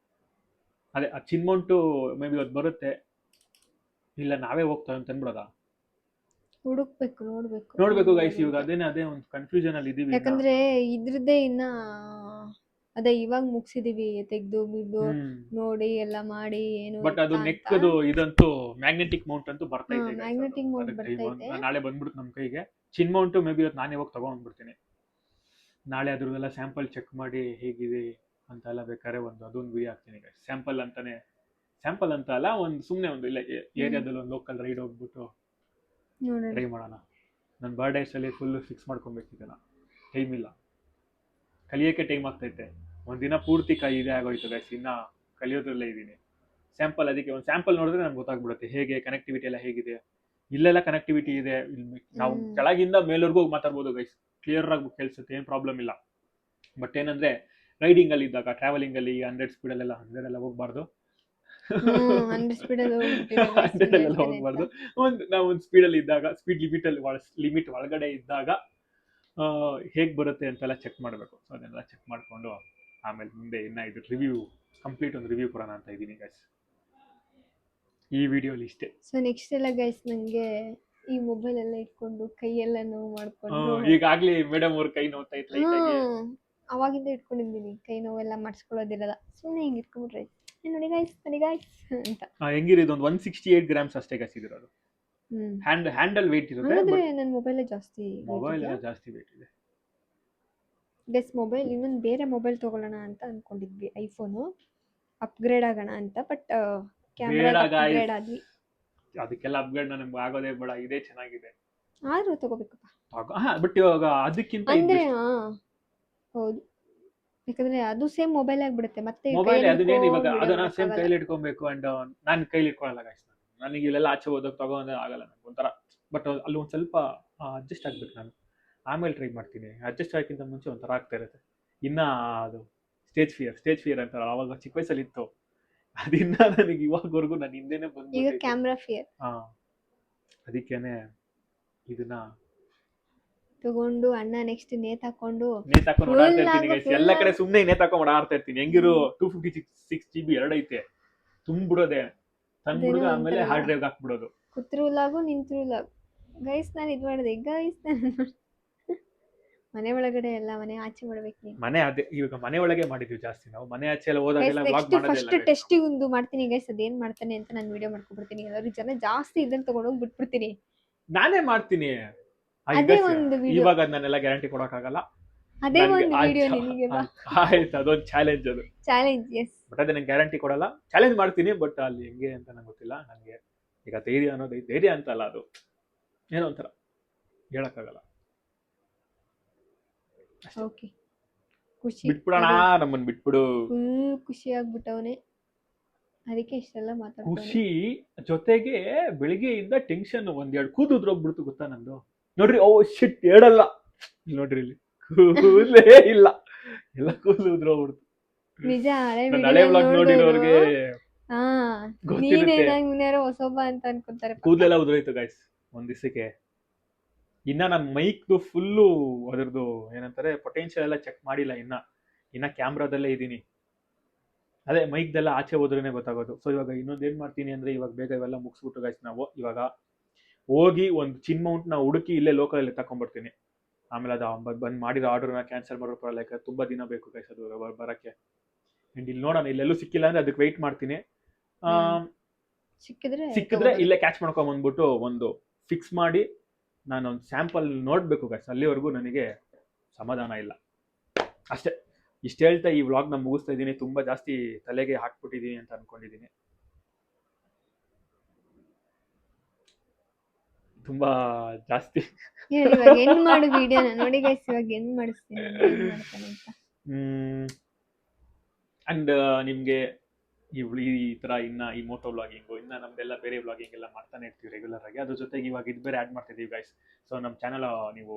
ಅದೇ. ಆ ಚಿನ್ ಮೌಂಟು ಮೇ ಬಿ ಅದು ಬರುತ್ತೆ, ಇಲ್ಲ ನಾವೇ ಹೋಗ್ತಾ ಅಂತ ಅನ್ಬಿಡೋದ. ಹುಡುಕ್ಬೇಕು, ನೋಡ್ಬೇಕು ಗೈಸ್. ಇವಾಗ ಅದೇ ಒಂದು ಕನ್ಫ್ಯೂಷನ್ ಅಲ್ಲಿ ಇದೀವಿ. ಯಾಕಂದ್ರೆ ಇದ್ರದ್ದೇ ಇನ್ನ ಅದೇ ಇವಾಗ ಮುಗಿಸಿದೀವಿ, ತೆಗ್ದು ಬಿದ್ದು ನೋಡಿ ಎಲ್ಲ ಮಾಡಿ ಏನು. ಬಟ್ ಅದು ನೆಕ್ಕದು ಇದಂತೂ ಮ್ಯಾಗ್ನೆಟಿಕ್ ಮೌಂಟ್ ಅಂತೂ ಬರ್ತಾ ಇದೆ. ಮ್ಯಾಗ್ನೆಟಿಕ್ ಮೌಂಟ್ ಬರ್ತೈತೆ. ನಾಳೆ ಬಂದ್ಬಿಡುತ್ತೆ ನಮ್ಮ ಕೈಗೆ. ಚಿನ್ ಮೌಂಟ್ ಮೇ ಬಿ ನಾನೇ ಹೋಗಿ ತಗೊಂಡ್ಬಿಡ್ತೀನಿ ನಾಳೆ. ಅದ್ರದ್ದೆಲ್ಲ ಸ್ಯಾಂಪಲ್ ಚೆಕ್ ಮಾಡಿ ಹೇಗಿದೆ ಅಂತೆಲ್ಲ ಬೇಕಾದ್ರೆ ಅದೊಂದು ವಿಡಿಯೋ ಹಾಕ್ತೀನಿ ಗೈಸ್. ಸ್ಯಾಂಪಲ್ ಅಂತ ಅಲ್ಲ, ಒಂದು ಸುಮ್ಮನೆ ಒಂದು ಇಲ್ಲ ಏರಿಯಾದಲ್ಲಿ ಒಂದು ಲೋಕಲ್ ರೈಡ್ ಹೋಗ್ಬಿಟ್ಟು ಟ್ರೈ ಮಾಡೋಣ. ನನ್ನ ಬರ್ಡೇಸಲ್ಲಿ ಫುಲ್ ಫಿಕ್ಸ್ ಮಾಡ್ಕೊಬೇಕಿದ್ದಲ್ಲ, ಟೈಮ್ ಇಲ್ಲ, ಕಲಿಯೋಕ್ಕೆ ಟೈಮ್ ಆಗ್ತೈತೆ. ಒಂದಿನ ಪೂರ್ತಿ ಇದೇ ಆಗೋಯ್ತು ಗೈಸ್. ಇನ್ನ ಕಲಿಯೋದ್ರಲ್ಲೇ ಇದ್ದೀನಿ. ಅದಕ್ಕೆ ಒಂದು ಸ್ಯಾಂಪಲ್ ನೋಡಿದ್ರೆ ನಮ್ಗೆ ಗೊತ್ತಾಗ್ಬಿಡುತ್ತೆ ಹೇಗೆ ಕನೆಕ್ಟಿವಿಟಿ ಎಲ್ಲ ಹೇಗಿದೆ. ಇಲ್ಲೆಲ್ಲ ಕನೆಕ್ಟಿವಿಟಿ ಇದೆ. ನಾವು ಕೆಳಗಿಂದ ಮೇಲ್ವರೆಗೂ ಮಾತಾಡ್ಬೋದು ಗೈಸ್, ಕ್ಲಿಯರ್ ಆಗಿ ಕೇಳಿಸುತ್ತೆ, ಏನು ಪ್ರಾಬ್ಲಮ್ ಇಲ್ಲ. ಬಟ್ ಏನಂದ್ರೆ ರೈಡಿಂಗ್ ಅಲ್ಲಿ ಇದ್ದಾಗ, ಟ್ರಾವೆಲಿಂಗ್ ಅಲ್ಲಿ 100 ಸ್ಪೀಡಲ್ಲೆಲ್ಲ 100 ಎಲ್ಲ ಹೋಗ್ಬಾರ್ದು. 100 ಸ್ಪೀಡಲ್ಲಿ ಹೋಗ್ಬಾರ್ದು. ನಾವು ಒಂದು ಸ್ಪೀಡಲ್ಲಿ ಇದ್ದಾಗ, ಸ್ಪೀಡ್ ಲಿಮಿಟ್ ಒಳಗಡೆ ಇದ್ದಾಗ ಹೇಗೆ ಬರುತ್ತೆ ಅಂತೆಲ್ಲ ಚೆಕ್ ಮಾಡಬೇಕು. ಸೊ ಅದನ್ನೆಲ್ಲ ಚೆಕ್ ಮಾಡಿಕೊಂಡು ಆಮೇಲೆ ಮುಂದೆ ಇನ್ನ ಇದು ಕಂಪ್ಲೀಟ್ ಒಂದು ರಿವ್ಯೂ ಕೊಡೋಣ ಅಂತ ಇದ್ದೀನಿ ಗೈಸ್ ಈ ವಿಡಿಯೋಲಿ. ಇಷ್ಟೇ. ಸೊ ನೆಕ್ಸ್ಟ್ ಎಲ್ಲ ಗೈಸ್, ನಂಗೆ ಈ ಮೊಬೈಲ್ ಎಲ್ಲ ಇಟ್ಕೊಂಡು ಕೈಯೆಲ್ಲ ನೋವು ಮಾಡ್ಕೊಂಡು, ಈಗಾಗ್ಲೇ ಮೇಡಮ್ ಅವ್ರ ಕೈ ನೋವ್ತಾ ಇತ್ತು. ಅವಾಗಿಂದ ಇಟ್ಕೊಂಡಿದ್ದೀನಿ. ಕೈ ನೋವೆಲ್ಲ ಮಾಡಿಸ್ಕೊಳ್ಳೋದಿರಲ್ಲ, ಸುಮ್ಮನೆ ಹಿಂಗೆ ಇಟ್ಕೊಂಡ್ಬಿಟ್ರೆ ನೋಡಿ ಗೈಸ್ ಅಂತ. ಹೆಂಗಿರೋದು ಒಂದು 168 ಗ್ರಾಮ್ಸ್ ಅಷ್ಟೇ ಗೈಸ್ ಇರೋದು. ಹ್ಯಾಂಡಲ್ ವೇಟ್ ಇರುತ್ತೆ. ನನ್ನ ಮೊಬೈಲ್ ಜಾಸ್ತಿ ವೇಟ್ ಇದೆ. ಮೊಬೈಲ್ ಇನ್ನೊಂದು ಬೇರೆ ಮೊಬೈಲ್ ತಗೊಳ್ಳೋಣ ಅಂತ ಅನ್ಕೊಂಡಿದ್ವಿ, ಐಫೋನು ಅಪ್ಗ್ರೇಡ್ ಆಗೋಣ ಅಂತ. ಬಟ್ ಕ್ಯಾಮ್ರಾ ಅಪ್ಗ್ರೇಡ್ ಆದ್ವಿ. ಅದಕ್ಕೆಲ್ಲ ಅಪ್ಗ್ರೇಡ್ ನಮ್ಗೆ ಆಗೋದೇ ಬೇಡ, ಇದೇ ಚೆನ್ನಾಗಿದೆ. ಆದ್ರೂ ತಗೋಬೇಕಪ್ಪ. ಬಟ್ ಇವಾಗ ಅದಕ್ಕಿಂತ ಅಂದ್ರೆ ಹೌದು, ಯಾಕಂದ್ರೆ ಅದು ಸೇಮ್ ಮೊಬೈಲ್ ಆಗ್ಬಿಡುತ್ತೆ. ಮತ್ತೆ ಮೊಬೈಲ್ ಅದನ್ನೇನು ಇವಾಗ ಅದನ್ನ ಸೇಮ್ ಕೈಲಿ ಇಟ್ಕೊಬೇಕು. ಅಂಡ್ ನಾನು ಕೈಲಿ ಇಟ್ಕೊಳ್ಳಲ್ಲ ಗೈಸ್. ನನಗೆ ಇಲ್ಲೆಲ್ಲ ಆಚೆ ಹೋದಾಗ ತಗೊಂಡ್ರೆ ಆಗಲ್ಲ ನಂಗೆ ಒಂಥರ. ಬಟ್ ಅಲ್ಲಿ ಒಂದು ಸ್ವಲ್ಪ ಅಡ್ಜಸ್ಟ್ ಆಗ್ಬೇಕು ನಾನು. ಆಮೇಲೆ ಟ್ರೈ ಮಾಡ್ತೀನಿ. ಅಡ್ಜಸ್ಟ್ ಆಗೋಕ್ಕಿಂತ ಮುಂಚೆ ಒಂಥರ ಆಗ್ತಾ ಇರುತ್ತೆ. ಇನ್ನ ಅದು ಸ್ಟೇಜ್ ಫಿಯರ್ ಅಂತಾರಲ್ಲ, ಅವಾಗ ಚಿಕ್ಕ ವಯಸ್ಸಲ್ಲಿ ಇತ್ತು. ಅದಿನ್ನ ನನಗೆ ಇವಾಗವರೆಗೂ ನಾನು ಹಿಂದೆನೆ ಈಗ ಬಂದ್ಬಿಟ್ಟೈತೆ. ಕ್ಯಾಮ್ರಾ ಫಿಯರ್ ಹಾ ಅದಕ್ಕೇನೆ ಇದನ್ನ ತಗೊಂಡು ಅಣ್ಣ ನೆಕ್ಸ್ಟ್ ನೇತಾಕೊಂಡು ನೇತಾಕೊಂಡು ಓಡಾಡ್ತಾ ಫುಲ್ ಇರ್ತೀನಿ ಆಗ ಗೈಸ್. ಫುಲ್ ಎಲ್ಲ ಕಡೆ ಸುಮ್ಮನೆ ನೇತಾಕೊಂಡು ಓಡಾಡ್ತಾ ಇರ್ತೀನಿ. ಹೆಂಗಿರು 256 GB ಎರಡೈತೆ, ತುಂಬಿಡೋದೆ, ತಂದ್ಬಿಡೋದು, ಅದೇನೋ ಆಮೇಲೆ ಅಂತಾರಲ್ಲ, ಹಾರ್ಡ್ ಡ್ರೈವ್ ಹಾಕ್ಬಿಡೋದು. ಕುತ್ರುಲಾಗು ನಿಂತ್ರುಲಾಗು. ಗೈಸ್ ನಾನು ಇದು ಮಾಡಿದೆ, ಗೈಸ್ ನಾನು ಮನೆ ಒಳಗಡೆ ಎಲ್ಲ ಮನೆ ಆಚೆ ಮಾಡ್ಬೇಕು ನೀನು. ಮನೆ ಅದೇ ಇವಾಗ ಮನೆ ಒಳಗೆ ಮಾಡಿದ್ವಿ ಜಾಸ್ತಿ ನಾವು. ಮನೆ ಆಚೆ ಎಲ್ಲ ಹೋದಾಗೆಲ್ಲ ವ್ಲಾಗ್ ನೆಕ್ಸ್ಟ್ ಮಾಡೋದಿಲ್ಲ ಫಸ್ಟ್ ಟೆಸ್ಟಿಗೆ ಒಂದು ಮಾಡ್ತೀನಿ ಗೈಸ್. ಅದೇನ್ ಮಾಡ್ತಾನೆ ಅಂತ ನಾನು ವಿಡಿಯೋ ಮಾಡ್ಕೊಬಿಡ್ತೀನಿ. ಎಲ್ಲರೂ ಜನ ಜಾಸ್ತಿ ಇದನ್ನ ತಗೊಂಡೋಗಿ ಬಿಟ್ಬಿಡ್ತೀನಿ. ನಾನೇ ಮಾಡ್ತೀನಿ. ಅದೇ ಒಂದು ವಿಡಿಯೋ, ಇವಾಗ ನಾನೆಲ್ಲ ಗ್ಯಾರಂಟಿ ಕೊಡಕ್ಕಾಗಲ್ಲ. ಅದೇ ನನ್ಗೆ ಒಂದು ವಿಡಿಯೋ ನಿನಗೆ ಬಾ. ಆಯ್ತು, ಅದೊಂದು ಚಾಲೆಂಜ್ ಅದು. Challenge, S. ಬಟ್ ಅದೇ ನಂಗೆ ಗ್ಯಾರಂಟಿ ಕೊಡಲ್ಲ. ಚಾಲೆಂಜ್ ಮಾಡ್ತೀನಿ, ಬಟ್ ಅಲ್ಲಿ ಹೆಂಗೆ ಅಂತ ನಂಗೆ ಗೊತ್ತಿಲ್ಲ. ನನಗೆ ಈಗ ಧೈರ್ಯ ಅನ್ನೋದು ಧೈರ್ಯ ಅಂತಲ್ಲ, ಅದು ಏನೋ ಒಂಥರ ಹೇಳಕ್ಕಾಗಲ್ಲ. ಓಕೆ, ಖುಷಿ ಬಿಟ್ಬಿಡೋಣ, ನಮ್ಮನ್ ಬಿಟ್ಬಿಡು. ಫುಲ್ ಖುಷಿ ಆಗ್ಬಿಟ್ಟವನೆ, ಅದಕ್ಕೆ ಇಷ್ಟೆಲ್ಲ ಮಾತಾಡ್ತಾನೆ. ಖುಷಿ ಜೊತೆಗೆ ಬೆಳಿಗ್ಗೆಯಿಂದ ಟೆನ್ಷನ್. ಒಂದೆರಡು ಕೂದುದ್ರೋಗ್ಬಿಡ್ತು ಗೊತ್ತಾ ನಂದು. ನೋಡ್ರಿ, ಓ ಶಿಟ್, ಹೇಳಲ್ಲ ಇಲ್ಲಿ ನೋಡ್ರಿ, ಇಲ್ಲಿ ಕೂದಲೇ ಇಲ್ಲ, ಎಲ್ಲ ಕೂದಲು ಉದ್ರೋಗ್ಬಿಡ್ತು. ನಿಜ, ಹಳೆ ಹಳೆ ವ್ಲಾಗ್ ನೋಡಿರೋರ್ಗೆ ಹಾ, ಗೊತ್ತಿರುತ್ತೆ. ನೀನೇನಾರೋ ಹೊಸೊಬ್ಬ ಅಂತ ಅನ್ಕೊಂತಾರೆ. ಕೂದಲೆಲ್ಲ ಉದುರೋಯ್ತು ಗೈಸ್ ಒಂದ್ ದಿವಸಕ್ಕೆ. ಇನ್ನ ನನ್ನ ಮೈಕ್ದು ಫುಲ್ಲು ಅದ್ರದ್ದು ಏನಂತಾರೆ ಪೊಟೆನ್ಶಿಯಲ್ ಎಲ್ಲ ಚೆಕ್ ಮಾಡಿಲ್ಲ. ಇನ್ನ ಕ್ಯಾಮ್ರಾದಲ್ಲೇ ಇದೀನಿ. ಅದೇ ಮೈಕ್ದೆಲ್ಲ ಆಚೆ ಹೋದ್ರೇನೆ ಗೊತ್ತಾಗೋದು. ಸೊ ಇವಾಗ ಇನ್ನೊಂದು ಏನ್ ಮಾಡ್ತೀನಿ ಅಂದ್ರೆ, ಇವಾಗ ಬೇಗ ಇವೆಲ್ಲ ಮುಗಿಸ್ಬಿಟ್ಟು ಗೈಸ್, ನಾವು ಇವಾಗ ಹೋಗಿ ಒಂದು ಚಿನ್ ಮೌಂಟ್ ನ ಹುಡುಕಿ ಇಲ್ಲೇ ಲೋಕಲ್ ತಕೊಂಡ್ಬರ್ತೀನಿ. ಆಮೇಲೆ ಅದು ಬಂದ್ ಮಾಡಿರೋ ಆರ್ಡರ್ನ ಕ್ಯಾನ್ಸಲ್ ಮಾಡೋ ಲೈಕ್ ತುಂಬಾ ದಿನ ಬೇಕು ಗೈಸ್ ಅದು ಬರಕ್ಕೆ. ಅಂಡ್ ಇಲ್ಲಿ ನೋಡೋಣ, ಇಲ್ಲೆಲ್ಲೂ ಸಿಕ್ಕಿಲ್ಲ ಅಂದ್ರೆ ಅದಕ್ಕೆ ವೆಯ್ಟ್ ಮಾಡ್ತೀನಿ. ಸಿಕ್ಕಿದ್ರೆ ಇಲ್ಲೇ ಕ್ಯಾಚ್ ಮಾಡ್ಕೊಂಡ್ ಬಂದ್ಬಿಟ್ಟು ಒಂದು ಫಿಕ್ಸ್ ಮಾಡಿ ನಾನೊಂದು ಸ್ಯಾಂಪಲ್ ನೋಡ್ಬೇಕು ಗೈಸ್. ಅಲ್ಲಿವರೆಗೂ ನನಗೆ ಸಮಾಧಾನ ಇಲ್ಲ. ಅಷ್ಟೇ, ಇಷ್ಟು ಹೇಳ್ತಾ ಈ ವ್ಲಾಗ್ನ ಮುಗಿಸ್ತಾ ಇದ್ದೀನಿ. ತುಂಬಾ ಜಾಸ್ತಿ ತಲೆಗೆ ಹಾಕ್ಬಿಟ್ಟಿದೀನಿ ಅಂತ ಅನ್ಕೊಂಡಿದೀನಿ. ತುಂಬಾ ಜಾಸ್ತಿ ಎಂಡ್ ಮಾಡು ವಿಡಿಯೋನ ನೋಡಿ ಗೈಸ್. ಇವಾಗ ಎಂಡ್ ಮಾಡಿಸ್ತೀನಿ ಅಂಡ್ ನಿಮ್ಗೆ ಈ ತರ ಇನ್ನ ಈ ಮೋಟೋ ವ್ಲಾಗಿಂಗು, ಇನ್ನ ನಮ್ದೆಲ್ಲ ಬೇರೆ ವ್ಲಾಗಿಂಗ್ ಎಲ್ಲ ಮಾಡ್ತಾನೆ ಇರ್ತೀವಿ ರೆಗ್ಯುಲರ್ ಆಗಿ. ಅದ್ರ ಜೊತೆಗೆ ಇವಾಗ ಇದು ಬೇರೆ ಆಡ್ ಮಾಡ್ತಿದೀವಿ ಗೈಸ್. ಸೊ ನಮ್ಮ ಚಾನಲ್ ನೀವು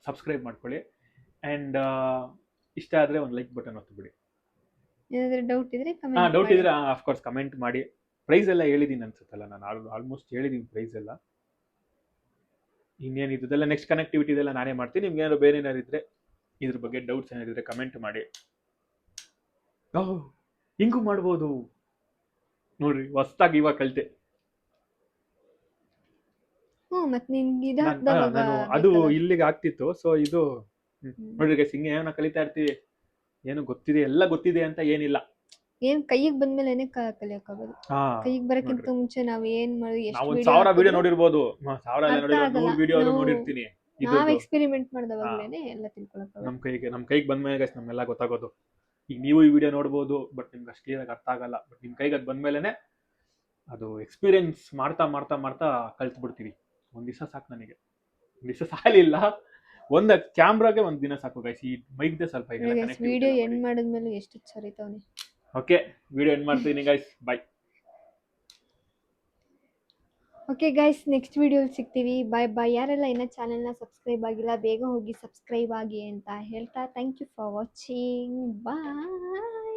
ಸಬ್ಸ್ಕ್ರೈಬ್ ಮಾಡ್ಕೊಳ್ಳಿ. ಅಂಡ್ ಇಷ್ಟ ಆದ್ರೆ ಒಂದು ಲೈಕ್ ಬಟನ್ ಒತ್ತಿಬಿಡಿ. ಏನಾದರೂ ಡೌಟ್ ಇದ್ರೆ ಡೌಟ್ ಇದ್ರೆ ಆಫ್ಕೋರ್ಸ್ ಕಮೆಂಟ್ ಮಾಡಿ. ಪ್ರೈಸ್ ಎಲ್ಲ ಹೇಳಿದೀನಿ ಅನ್ಸುತ್ತಲ್ಲ, ನಾನು ಆಲ್ಮೋಸ್ಟ್ ಹೇಳಿದೀನಿ ಪ್ರೈಸ್ ಎಲ್ಲ. ಇನ್ನೇನು ಇದೆಲ್ಲ ನೆಕ್ಸ್ಟ್ ಕನೆಕ್ಟಿವಿಟಿ ಇದೆಲ್ಲ ನಾನೇ ಮಾಡ್ತೀನಿ. ನಿಮ್ಗೆ ಏನಾದ್ರು ಬೇರೆ ಏನಾದ್ರು ಇದ್ರೆ, ಇದ್ರ ಬಗ್ಗೆ ಡೌಟ್ಸ್ ಏನಾದಿದ್ರೆ ಕಮೆಂಟ್ ಮಾಡಿ. ಹಿಂಗೂ ಮಾಡ್ಬೋದು ನೋಡ್ರಿ, ಹೊಸ್ದಾಗಿ ಇವಾಗ ಕಲಿತೆ ನಾನು. ಅದು ಇಲ್ಲಿಗೆ ಆಗ್ತಿತ್ತು. ಸೊ ಇದು ನೋಡ್ರಿ ಗೈಸ್, ಹಿಂಗೆ ಏನೋ ಕಲಿತಾ ಇರ್ತೀವಿ. ಏನು ಗೊತ್ತಿದೆ, ಎಲ್ಲ ಗೊತ್ತಿದೆ ಅಂತ ಏನಿಲ್ಲ. ಏನ್ ಕೈಗೆ ಬಂದ್ಮೇಲೆ ಕಲಿಯಕ್ಕಾಗೋದು. ಕೈಗೆ ಬರಕ್ಕಿಂತ ಮುಂಚೆ ನಾವ್ ಏನ್ ಮಾಡಿ ನಾವು 1000 ವಿಡಿಯೋ ನೋಡಿರ್ಬೋದು, 100 ವಿಡಿಯೋ ನೋಡಿರ್ತೀನಿ. ನಾವ್ ಎಕ್ಸ್ಪೆರಿಮೆಂಟ್ ಮಾಡಿದವಾಗ್ಲೇನೆ ಎಲ್ಲ ತಿಳ್ಕೊಳಕ್ಕಾಗೋದು. ನಮ್ ಕೈಗೆ ಬಂದ್ಮೇಲೆ ಗೈಸ್ ನಮ್ಮೆಲ್ಲ ಗೊತ್ತಾಗೋದು. ಈಗ ನೀವು ಈ ವಿಡಿಯೋ ನೋಡ್ಬೋದು, ಬಟ್ ನಿಮ್ಗೆ ಅಷ್ಟು ಕ್ಲಿಯರ್ ಅರ್ಥ ಆಗಲ್ಲ. ಬಟ್ ನಿಮ್ ಕೈಗೆ ಅದು ಬಂದ್ಮೇಲೆ ಅದು ಎಕ್ಸ್ಪೀರಿಯನ್ಸ್ ಮಾಡ್ತಾ ಮಾಡ್ತಾ ಮಾಡ್ತಾ ಕಲ್ತ್ ಬಿಡ್ತೀವಿ. ಒಂದ್ ದಿವಸ ಸಾಕು ನನಗೆ, ಒಂದ್ ದಿವಸ ಸಾಲಿಲ್ಲ, ಒಂದ್ ಕ್ಯಾಮ್ರಾಗೆ ಒಂದ್ ದಿನ ಸಾಕು ಗೈಸ್. ಈ ಮೈಕ್ದೆ ಸ್ವಲ್ಪ ವಿಡಿಯೋ ಎಂಡ್ ಮಾಡಿದ್ಮೇಲೆ ಎಷ್ಟು ಸರಿತಾವನೆ. ಓಕೆ, ವಿಡಿಯೋ ಎಂಡ್ ಮಾಡ್ತೀನಿ guys, bye. Okay guys, next ವಿಡಿಯೋಲಿ ಸಿಗ್ತೀವಿ. ಬಾಯ್ ಬಾಯ್. ಯಾರೆಲ್ಲ ಇನ್ನೂ ಚಾನೆಲ್ನ ಸಬ್ಸ್ಕ್ರೈಬ್ ಆಗಿಲ್ಲ, ಬೇಗ ಹೋಗಿ ಸಬ್ಸ್ಕ್ರೈಬ್ ಆಗಿ ಅಂತ ಹೇಳ್ತಾ thank you for watching. Bye.